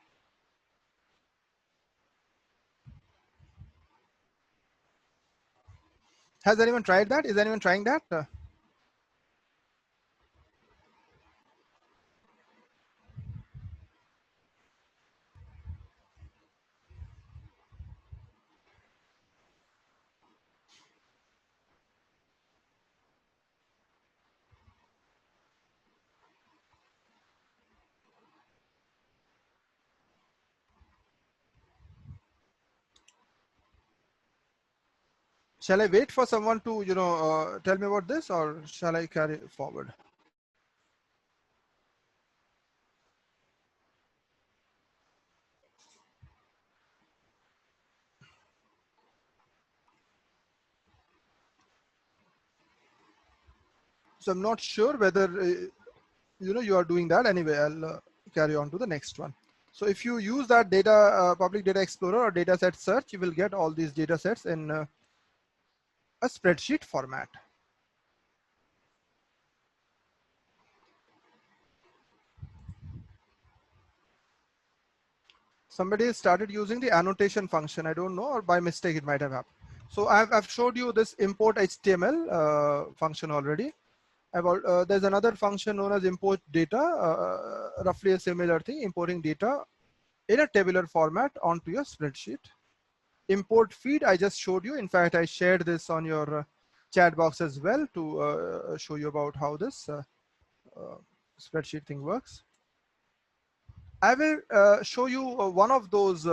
Has anyone tried that? Is anyone trying that? Shall I wait for someone to, tell me about this, or shall I carry it forward? So I'm not sure whether, you are doing that. Anyway, I'll carry on to the next one. So if you use that Public Data Explorer or dataset search, you will get all these data sets in a spreadsheet format. Somebody started using the annotation function. I don't know, or by mistake it might have happened. So I've showed you this import HTML function already. There's another function known as import data, roughly a similar thing, importing data in a tabular format onto your spreadsheet. Import feed, I just showed you. In fact, I shared this on your chat box as well to show you about how this spreadsheet thing works. I will show you one of those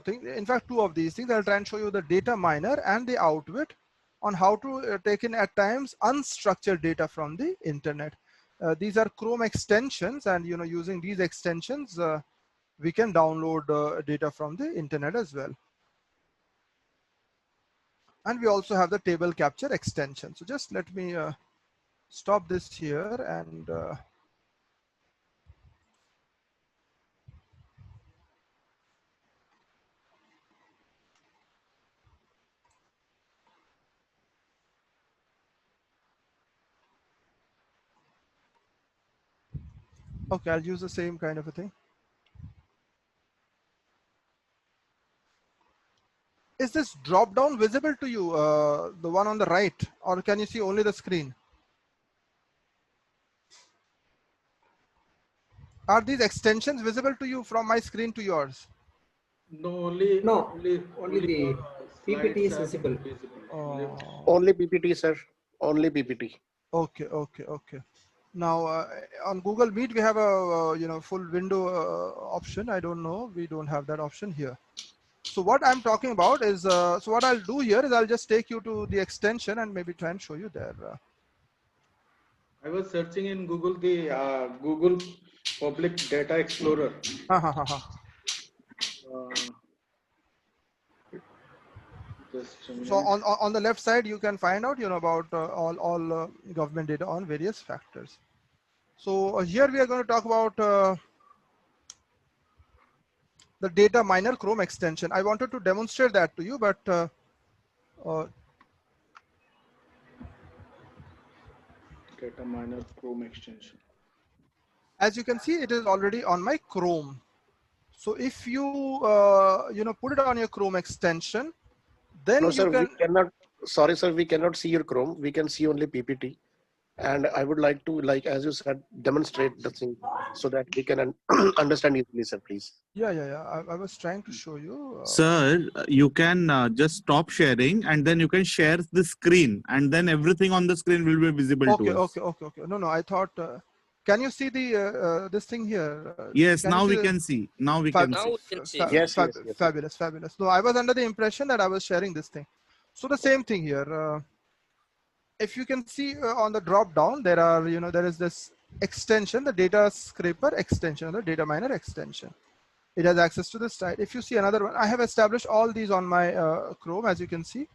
things. In fact, two of these things. I'll try and show you the data miner and the outwit on how to take in at times unstructured data from the internet. These are Chrome extensions, and using these extensions, we can download data from the internet as well. And we also have the table capture extension. So just let me stop this here and okay, I'll use the same kind of a thing. Is this drop down visible to you, the one on the right, or can you see only the screen? Are these extensions visible to you from my screen to yours? No, only the PPT is visible. Oh. Only PPT, sir. Only PPT. Okay. Now on Google Meet we have a full window option. I don't know, we don't have that option here. So what I'm talking about is so what I'll do here is I'll just take you to the extension and maybe try and show you there. I was searching in Google the Google Public Data Explorer. So on the left side you can find out about all government data on various factors. So here we are going to talk about the data miner Chrome extension. I wanted to demonstrate that to you, but data miner Chrome extension. As you can see, it is already on my Chrome. So if you put it on your Chrome extension, then no, you sir, can. we cannot. Sorry, sir, we cannot see your Chrome. We can see only PPT. And I would like to, like, as you said, demonstrate the thing so that we can understand easily, sir, please. Yeah. I was trying to show you. Sir, you can just stop sharing and then you can share the screen and then everything on the screen will be visible to us. Okay. No, I thought, can you see the this thing here? Yes, now we can see. Now we can see. Yes. Fabulous. No, I was under the impression that I was sharing this thing. So the same thing here. If you can see on the drop down, there are, there is this extension, the data scraper extension, the data miner extension. It has access to this side. If you see another one, I have established all these on my Chrome, as you can see.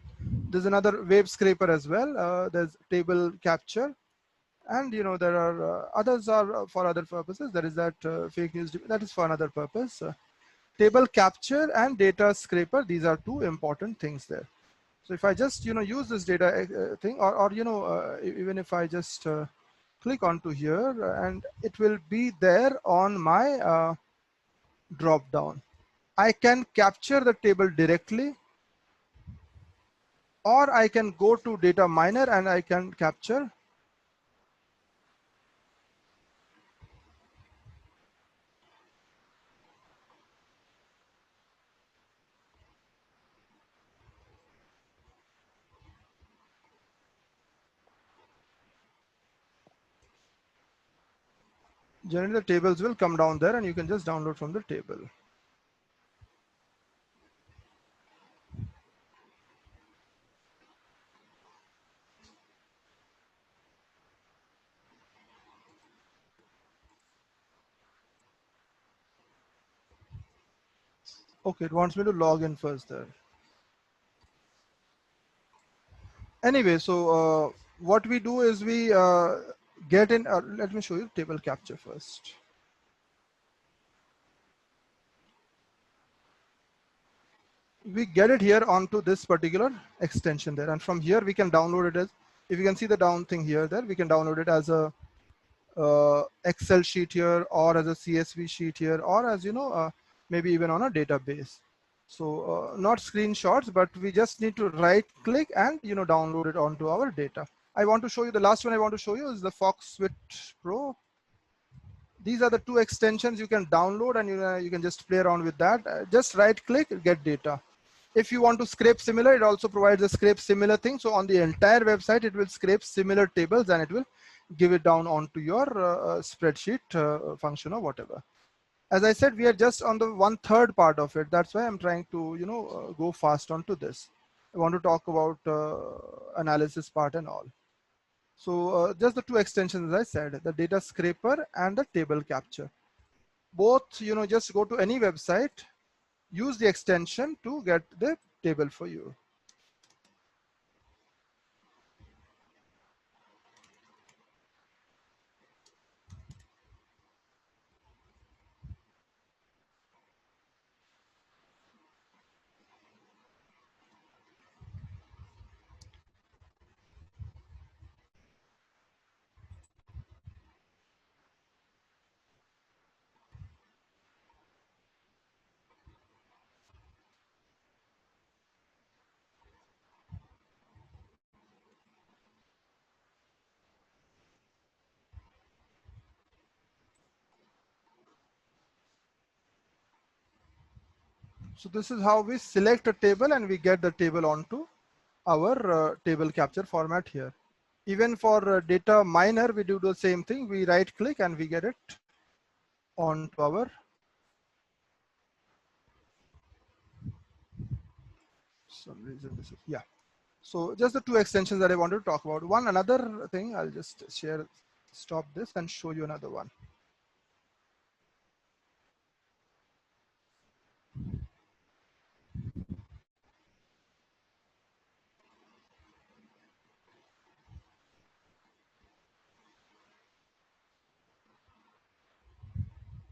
There's another web scraper as well. There's table capture, and there are others are for other purposes. There is that fake news, that is for another purpose. Table capture and data scraper, these are two important things there. So if I just use this data thing, or even if I just click onto here, and it will be there on my drop down. I can capture the table directly, or I can go to data miner and I can capture. Generally the tables will come down there and you can just download from the table. Okay, it wants me to log in first there. Anyway, so what we do is we get in, let me show you table capture first. We get it here onto this particular extension there, and from here we can download it as, if you can see the down thing here, there we can download it as a Excel sheet here, or as a CSV sheet here, or as maybe even on a database. So not screenshots, but we just need to right click and download it onto our data. I want to show you, the last one I want to show you is the FoxWit Pro. These are the two extensions you can download, and you can just play around with that. Just right click, get data. If you want to scrape similar, it also provides a scrape similar thing. So on the entire website, it will scrape similar tables and it will give it down onto your spreadsheet function or whatever. As I said, we are just on the 1/3 part of it. That's why I'm trying to go fast onto this. I want to talk about analysis part and all. So just the two extensions, as I said, the data scraper and the table capture. Both, just go to any website, use the extension to get the table for you. So this is how we select a table and we get the table onto our table capture format here. Even for data miner, we do the same thing. We right click and we get it onto our some reason this is, yeah. So just the two extensions that I wanted to talk about. Another thing, I'll just share, stop this and show you another one.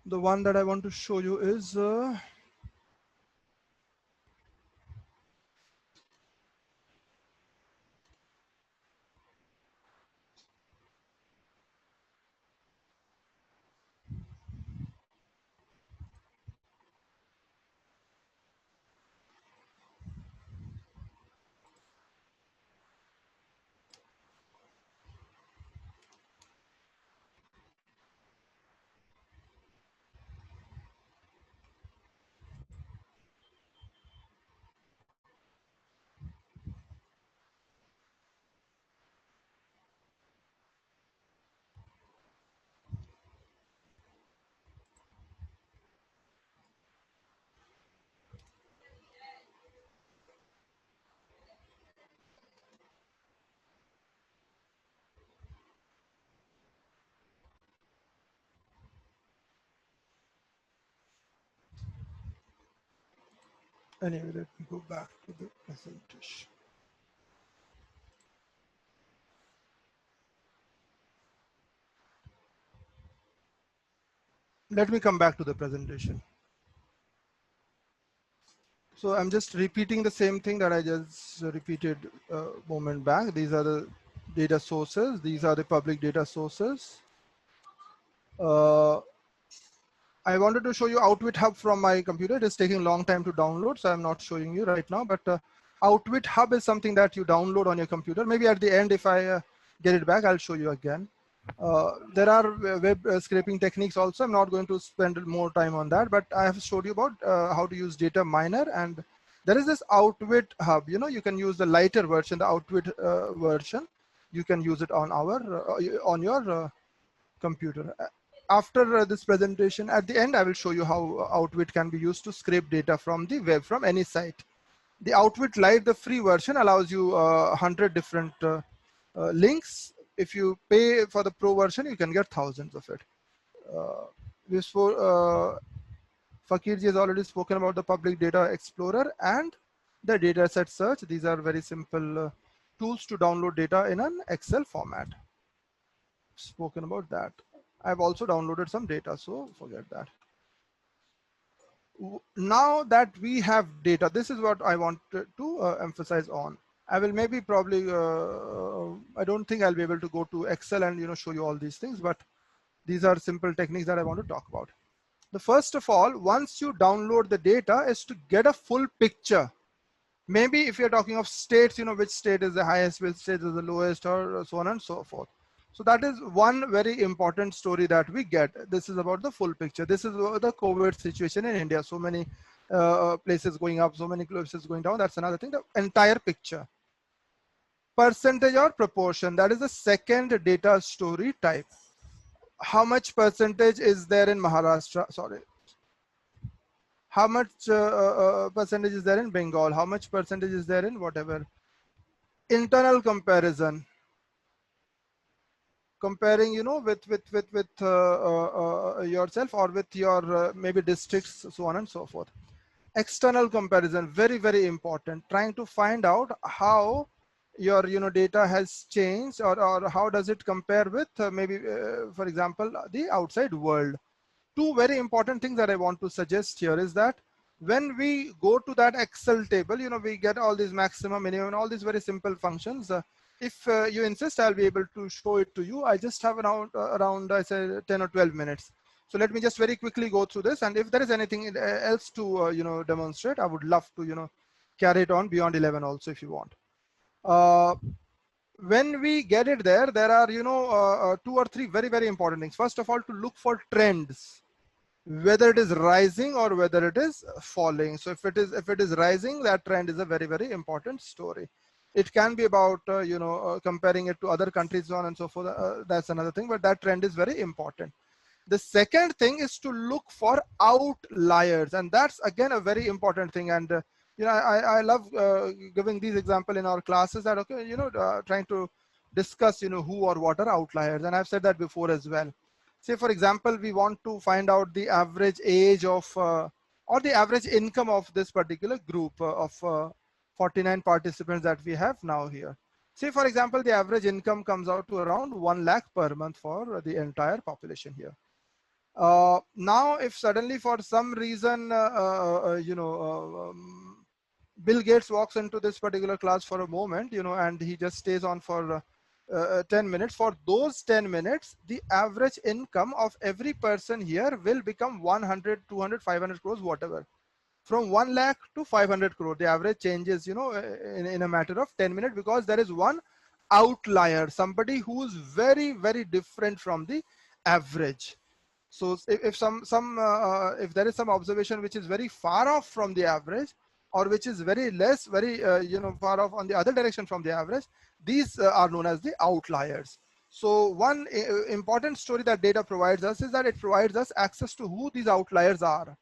The one that I want to show you is anyway, let me go back to the presentation. Let me come back to the presentation. So I'm just repeating the same thing that I just repeated a moment back. These are the data sources. These are the public data sources. I wanted to show you Outwit Hub from my computer. It is taking a long time to download, so I'm not showing you right now. But Outwit Hub is something that you download on your computer. Maybe at the end, if I get it back, I'll show you again. There are web scraping techniques also. I'm not going to spend more time on that, but I have showed you about how to use data miner. And there is this Outwit Hub. You know, you can use the lighter version, the Outwit version. You can use it on on your computer. After this presentation, at the end, I will show you how Outwit can be used to scrape data from the web, from any site. The Outwit Lite, the free version, allows you 100 different links. If you pay for the pro version, you can get thousands of it. Fakirji has already spoken about the Public Data Explorer and the dataset search. These are very simple tools to download data in an Excel format. Spoken about that. I've also downloaded some data, so forget that. Now that we have data, this is what I want to emphasize on. I will maybe probably, I don't think I'll be able to go to Excel and show you all these things, but these are simple techniques that I want to talk about. The first of all, once you download the data, is to get a full picture. Maybe if you're talking of states, which state is the highest, which state is the lowest, or so on and so forth. So that is one very important story that we get. This is about the full picture. This is the COVID situation in India. So many places going up, so many places going down. That's another thing, the entire picture. Percentage or proportion, that is the second data story type. How much percentage is there in Maharashtra? Sorry. How much percentage is there in Bengal? How much percentage is there in whatever? Internal comparison. Comparing, with yourself or with your maybe districts, so on and so forth. External comparison, very, very important. Trying to find out how your data has changed, or how does it compare with maybe, for example, the outside world. Two very important things that I want to suggest here is that when we go to that Excel table, we get all these maximum, minimum, and all these very simple functions. If you insist, I'll be able to show it to you. I just have around I say 10 or 12 minutes. So let me just very quickly go through this. And if there is anything else to demonstrate, I would love to carry it on beyond 11 also if you want. When we get it there, there are 2 or 3 very, very important things. First of all, to look for trends, whether it is rising or whether it is falling. So if it is rising, that trend is a very, very important story. It can be about, comparing it to other countries, so on and so forth. That's another thing, but that trend is very important. The second thing is to look for outliers, and that's again a very important thing. And I love giving these examples in our classes, that trying to discuss who or what are outliers, and I've said that before as well. Say for example, we want to find out the average age of or the average income of this particular group of 49 participants that we have now here. Say for example, the average income comes out to around 1 lakh per month for the entire population here. Now, if suddenly for some reason, Bill Gates walks into this particular class for a moment, and he just stays on for 10 minutes. For those 10 minutes, the average income of every person here will become 100, 200, 500 crores, whatever. From 1 lakh to 500 crore, the average changes, in a matter of 10 minutes, because there is one outlier, somebody who's very, very different from the average. So if there is some observation which is very far off from the average, or which is very far off on the other direction from the average, these are known as the outliers. So one important story that data provides us is that it provides us access to who these outliers are.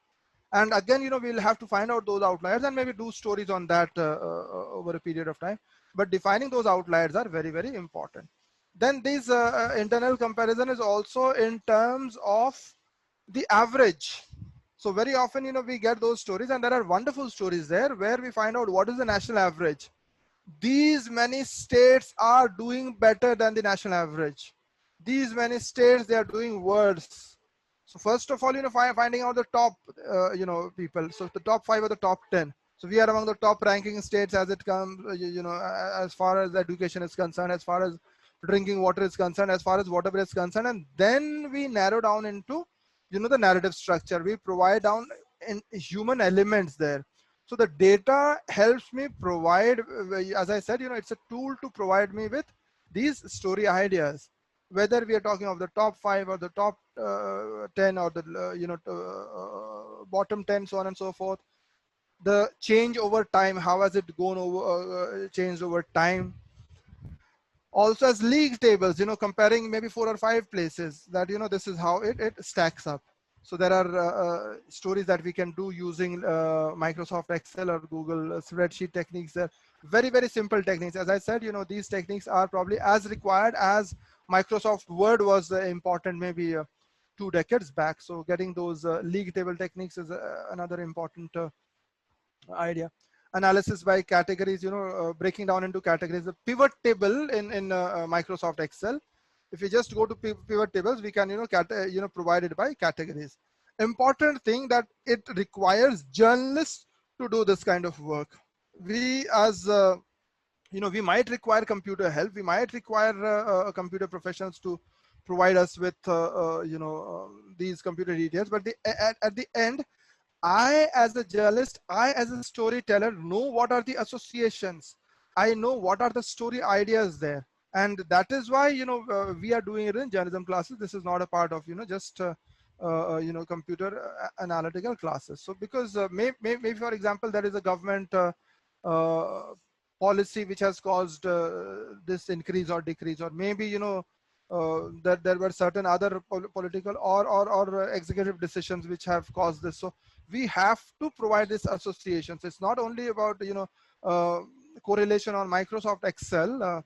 And again, we'll have to find out those outliers and maybe do stories on that over a period of time. But defining those outliers are very, very important. Then this internal comparison is also in terms of the average. So very often, we get those stories, and there are wonderful stories there where we find out what is the national average. These many states are doing better than the national average. These many states, they are doing worse. So first of all, finding out the top, people. So the top 5 or the top 10. So we are among the top ranking states as it comes, as far as education is concerned, as far as drinking water is concerned, as far as whatever is concerned. And then we narrow down into, the narrative structure. We provide down in human elements there. So the data helps me provide, as I said, it's a tool to provide me with these story ideas. Whether we are talking of the top 5 or the top 10 or the bottom 10, so on and so forth. The change over time, how has it gone over, changed over time? Also as league tables, comparing maybe 4 or 5 places, that this is how it stacks up. So there are stories that we can do using Microsoft Excel or Google spreadsheet techniques. They're very, very simple techniques. As I said, these techniques are probably as required as Microsoft Word was important maybe 2 decades back. So getting those league table techniques is another important idea. Analysis by categories, breaking down into categories. The pivot table in Microsoft Excel, if you just go to pivot tables, we can provide it by categories. Important thing that it requires journalists to do this kind of work. We as we might require computer help. We might require computer professionals to provide us with these computer details. But at the end, I as a journalist, I as a storyteller know what are the associations. I know what are the story ideas there. And that is why, we are doing it in journalism classes. This is not a part of, just, computer analytical classes. So because maybe, for example, there is a government policy which has caused this increase or decrease, or maybe, that there were certain other political or executive decisions which have caused this. So we have to provide these associations. It's not only about, correlation on Microsoft Excel.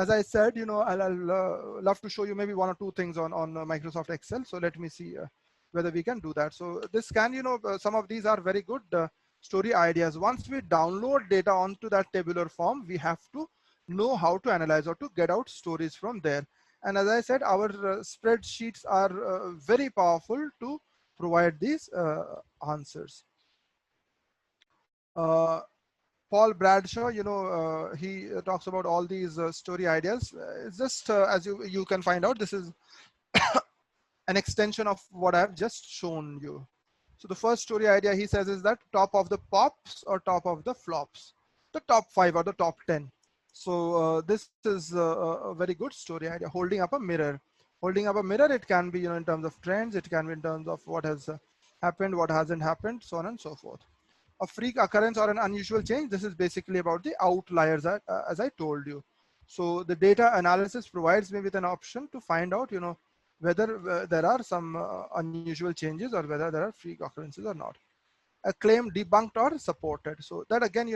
As I said, I'll love to show you maybe 1 or 2 things on Microsoft Excel. So let me see whether we can do that. So this can, some of these are very good story ideas. Once we download data onto that tabular form, we have to know how to analyze or to get out stories from there. And as I said, our spreadsheets are very powerful to provide these answers. Paul Bradshaw, he talks about all these story ideas. It's just as you can find out, this is an extension of what I've just shown you. So the first story idea he says is that top of the pops or top of the flops, the top 5 or the top 10. So this is a very good story idea. Holding up a mirror. Holding up a mirror, it can be, in terms of trends. It can be in terms of what has happened, what hasn't happened, so on and so forth. a freak occurrence or an unusual change, this is basically about the outliers, as I told you. So the data analysis provides me with an option to find out, whether there are some unusual changes or whether there are freak occurrences or not. A claim debunked or supported. So that again,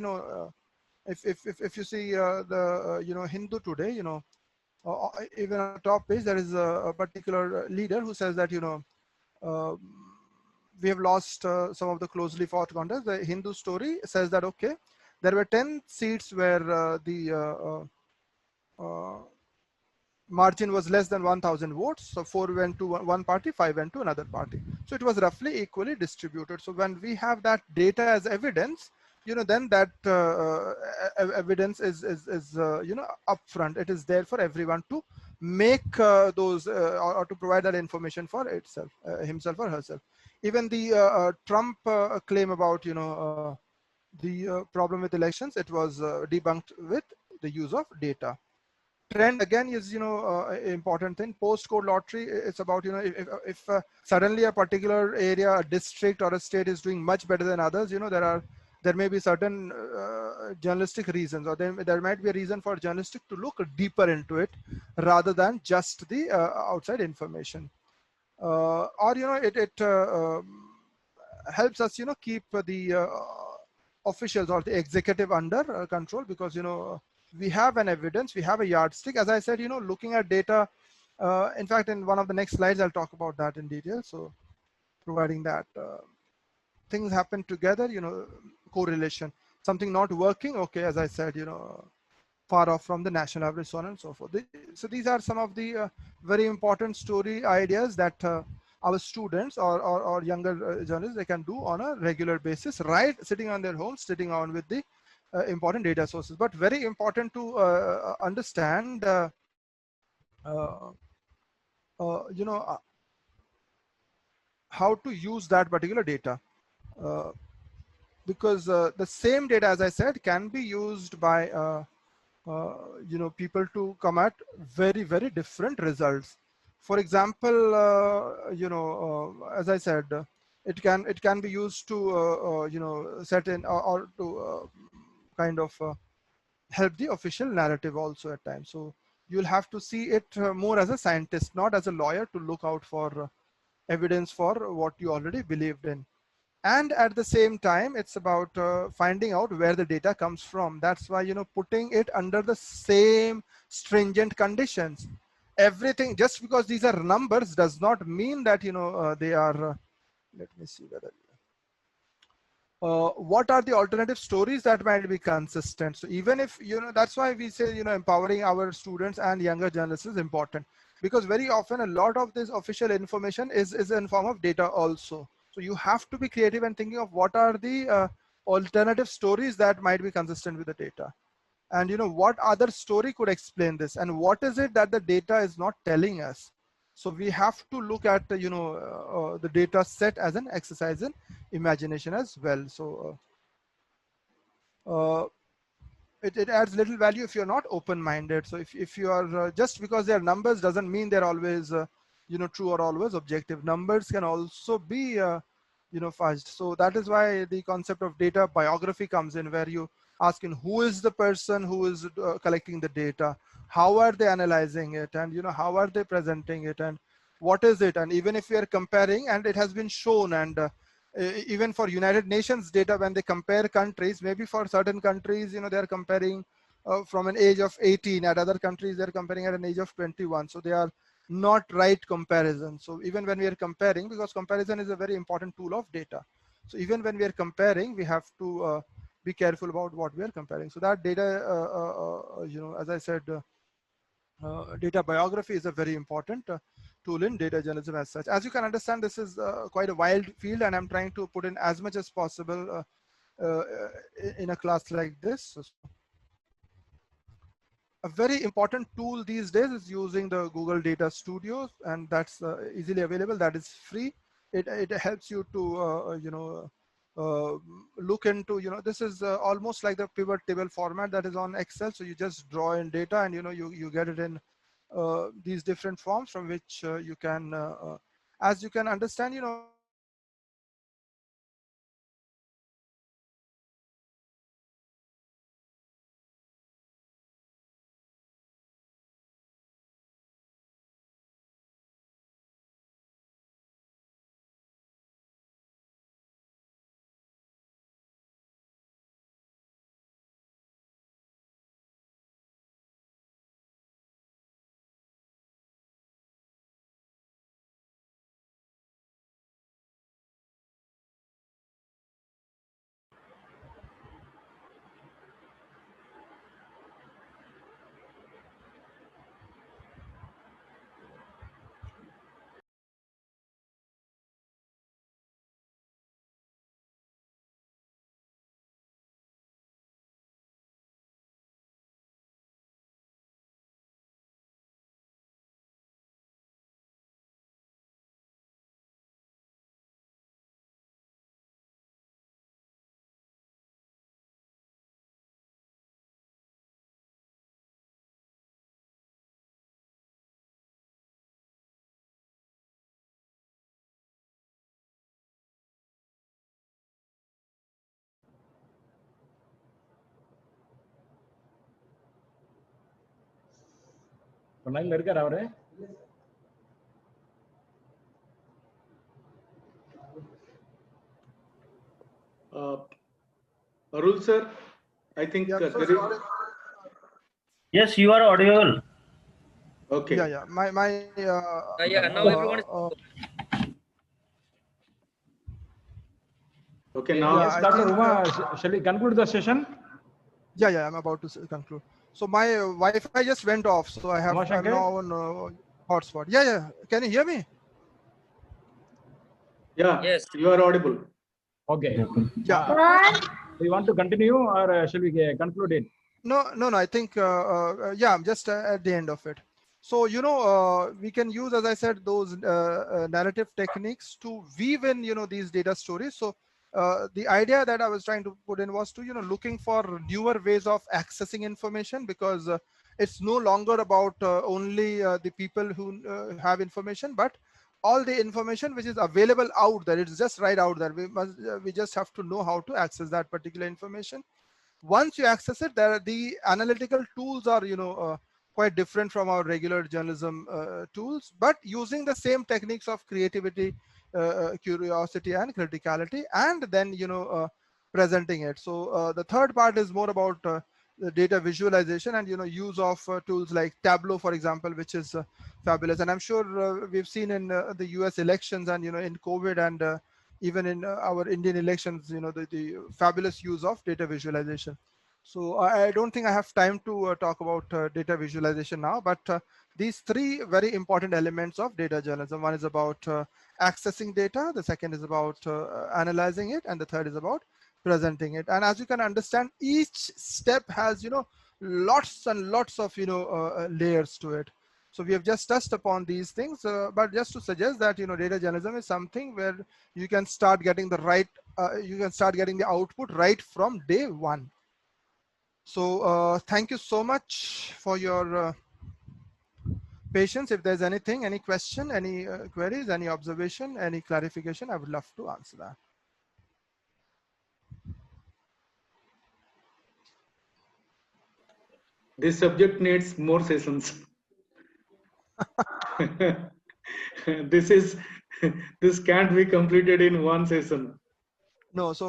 if you see the Hindu today, even on the top page there is a particular leader who says that uh, we have lost some of the closely fought contests. The Hindu story says that okay, there were 10 seats where the margin was less than 1,000 votes. So 4 went to one party, 5 went to another party. So it was roughly equally distributed. So when we have that data as evidence, then that evidence is upfront. It is there for everyone to make those or to provide that information for itself, himself or herself. Even the Trump claim about the problem with elections, it was debunked with the use of data. Trend again is important thing. Postcode lottery, it's about if suddenly a particular area, a district or a state is doing much better than others, there may be certain journalistic reasons, or there might be a reason for journalistic to look deeper into it rather than just the outside information. Or it helps us keep the officials or the executive under control, because we have an evidence, we have a yardstick. As I said, looking at data, in fact in one of the next slides I'll talk about that in detail. So providing that things happen together, correlation, something not working, okay, as I said, far off from the national average, so on and so forth. So these are some of the very important story ideas that our students or younger journalists, they can do on a regular basis, right, sitting on their homes, sitting on with the important data sources. But very important to understand, uh, how to use that particular data. Because the same data, as I said, can be used by people to come at very, very different results. For example, as I said, it can be used to set in or to kind of help the official narrative also at times. So you'll have to see it more as a scientist, not as a lawyer, to look out for evidence for what you already believed in. And at the same time, it's about finding out where the data comes from. That's why putting it under the same stringent conditions. Everything, just because these are numbers, does not mean that they are let me see whether what are the alternative stories that might be consistent. So even if that's why we say empowering our students and younger journalists is important, because very often a lot of this official information is in form of data also. So you have to be creative and thinking of what are the alternative stories that might be consistent with the data, and what other story could explain this, and what is it that the data is not telling us. So we have to look at the data set as an exercise in imagination as well. So it adds little value if you're not open-minded. So if you are just because they're numbers doesn't mean they're always true or always objective. Numbers can also be fudged. So that is why the concept of data biography comes in, where you ask in who is the person who is collecting the data, how are they analyzing it, and how are they presenting it, and what is it. And even if we are comparing, and it has been shown, and even for United Nations data, when they compare countries, maybe for certain countries they are comparing from an age of 18, at other countries they're comparing at an age of 21. So they are not right comparison. So even when we are comparing, because comparison is a very important tool of data, so even when we are comparing, we have to be careful about what we are comparing. So that data, as I said, data biography is a very important tool in data journalism as such. As you can understand, this is quite a wild field, and I'm trying to put in as much as possible in a class like this. A very important tool these days is using the Google Data Studio, and that's easily available. That is free. It helps you to look into this is almost like the pivot table format that is on Excel. So you just draw in data, and you get it in these different forms from which you can as you can understand லைன்ல இருக்காரு அவரு? Arul sir, I think Yeah, so there is. sorry. Yes, you are audible. Okay. Yeah, yeah. My Yeah, now everyone is. Okay, now. Yeah, Yes, I Dr. think, Uma, shall we conclude the session? yeah, yeah. I'm about to conclude. So my Wi-Fi just went off, so I'm Shankar? now on hotspot. Yeah, yeah. Can you hear me? Yeah. Yes. You are audible. Okay. Yeah. Do you want to continue or shall we conclude it? No. I think, yeah, I'm just at the end of it. So, we can use, as I said, those narrative techniques to weave in, these data stories. So the idea that I was trying to put in was to, looking for newer ways of accessing information, because it's no longer about only the people who have information, but all the information which is available out there. It's just right out there. We just have to know how to access that particular information. Once you access it, the analytical tools are quite different from our regular journalism tools, but using the same techniques of creativity, curiosity and criticality, and then presenting it. So the third part is more about the data visualization and use of tools like Tableau, for example, which is fabulous. And I'm sure we've seen in the US elections and in COVID and even in our Indian elections, the fabulous use of data visualization. So I don't think I have time to talk about data visualization now, but these three very important elements of data journalism. One is about accessing data, the second is about analyzing it, and the third is about presenting it. And as you can understand, each step has lots and lots of layers to it. So we have just touched upon these things, but just to suggest that data journalism is something where you can start getting the output right from day one. So thank you so much for your patience. If there's anything, any question, any queries, any observation, any clarification, I would love to answer that. This subject needs more sessions. This can't be completed in one session. No, so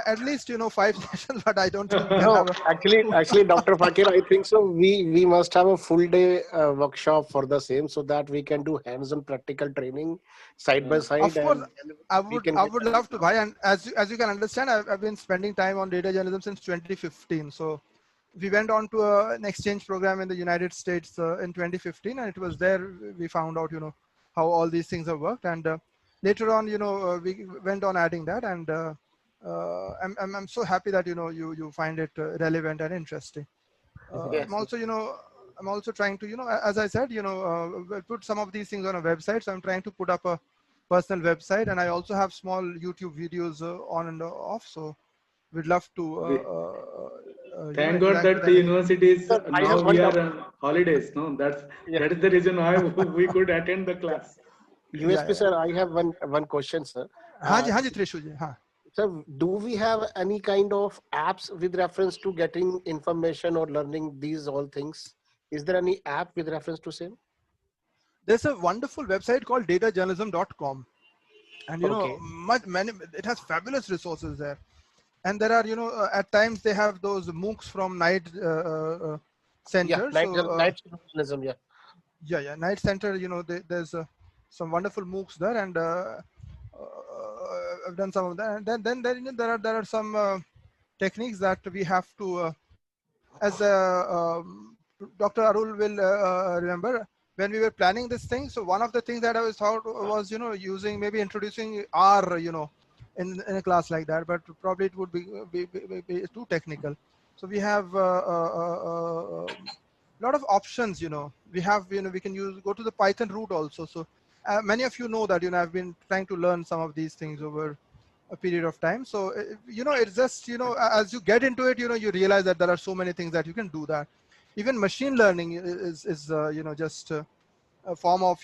at least 5 sessions, but I don't think we can No, have actually, Dr. Fakir, I think so. We must have a full day workship for the same, so that we can do hands-on practical training side by side. Of course, And I would love to, bhai. And as you can understand, I've been spending time on data journalism since 2015. So we went on to an exchange program in the United States in 2015, and it was there we found out how all these things have worked. And later on, we went on adding that, and I'm so happy that you find it relevant and interesting. Yes. I'm also trying to as I said put some of these things on a website. So I'm trying to put up a personal website, and I also have small YouTube videos on and off. So we'd love to thank God that the universities now we are on holidays. No, that is the reason why we could attend the class. USP sir, I have one question, sir. Hanji Trishu ji. Sir, do we have any kind of apps with reference to getting information or learning these all things? Is there any app with reference to same? There's a wonderful website called Journalism-Dr.Uma, and it has fabulous resources there. And there are at times they have those MOOCs from Night Center. Night journalism, Night Center. There's some wonderful MOOCs there, and I've done some of that. And then there are some techniques that we have to, as Dr. Arul will remember, when we were planning this thing. So one of the things that I was thought was maybe introducing R in a class like that, but probably it would be too technical. So we have a lot of options. We have we can go to the Python route also. So many of you know that I've been trying to learn some of these things over a period of time. So it's just as you get into it, you realize that there are so many things that you can do that. Even machine learning is just a form of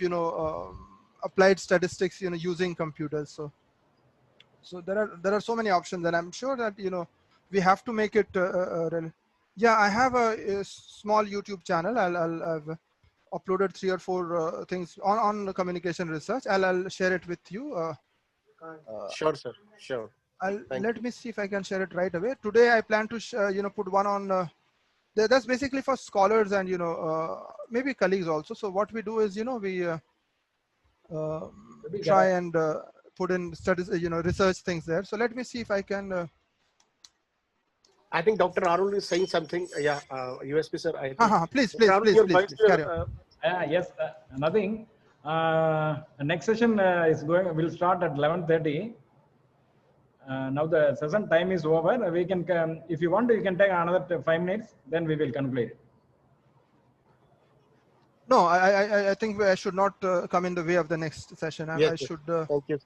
applied statistics using computers. So there are so many options, and I'm sure that we have to make it yeah, I have a small YouTube channel. I've uploaded 3 or 4 things on the communication research. I'll share it with you. Sure, sir. Sure. Let me see if I can share it right away. Today I plan to put one on. That's basically for scholars and maybe colleagues also. So what we do is we try and put in studies, research things there. So let me see if I can. I think Dr. Arul is saying something. Yeah, USP sir. I think. Please, carry on. Yes, nothing. Next session will start at 11:30. Now the session time is over. We can, if you want, you can take another 5 minutes. Then we will conclude. No, I think I should not come in the way of the next session. Yes, I should. Thank you.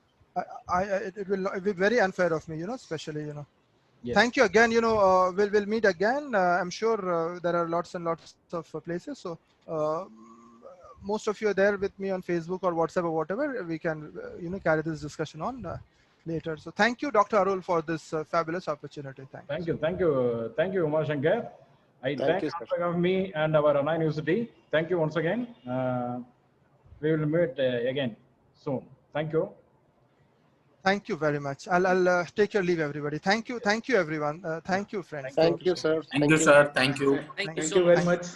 It will be very unfair of me, especially. Yes. Thank you again. We'll meet again. I'm sure there are lots and lots of places. So most of you are there with me on Facebook or WhatsApp or whatever. We can carry this discussion on later. So thank you, Dr. Arul, for this fabulous opportunity. Thank you, Uma Shankar. I thank you of me and our Anna University. Thank you once again. We will meet again soon. Thank you. Thank you very much. I'll take your leave, everybody. Thank you, everyone. Thank you, friends. Thank you, sir. Thank you, sir. Thank you. Thank you very much.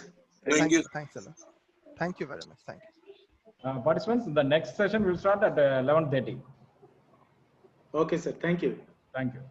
Thank you. Thanks a lot. Thank you very much. Thank you. Participants, the next session will start at 11:30. Okay, sir. Thank you. Thank you.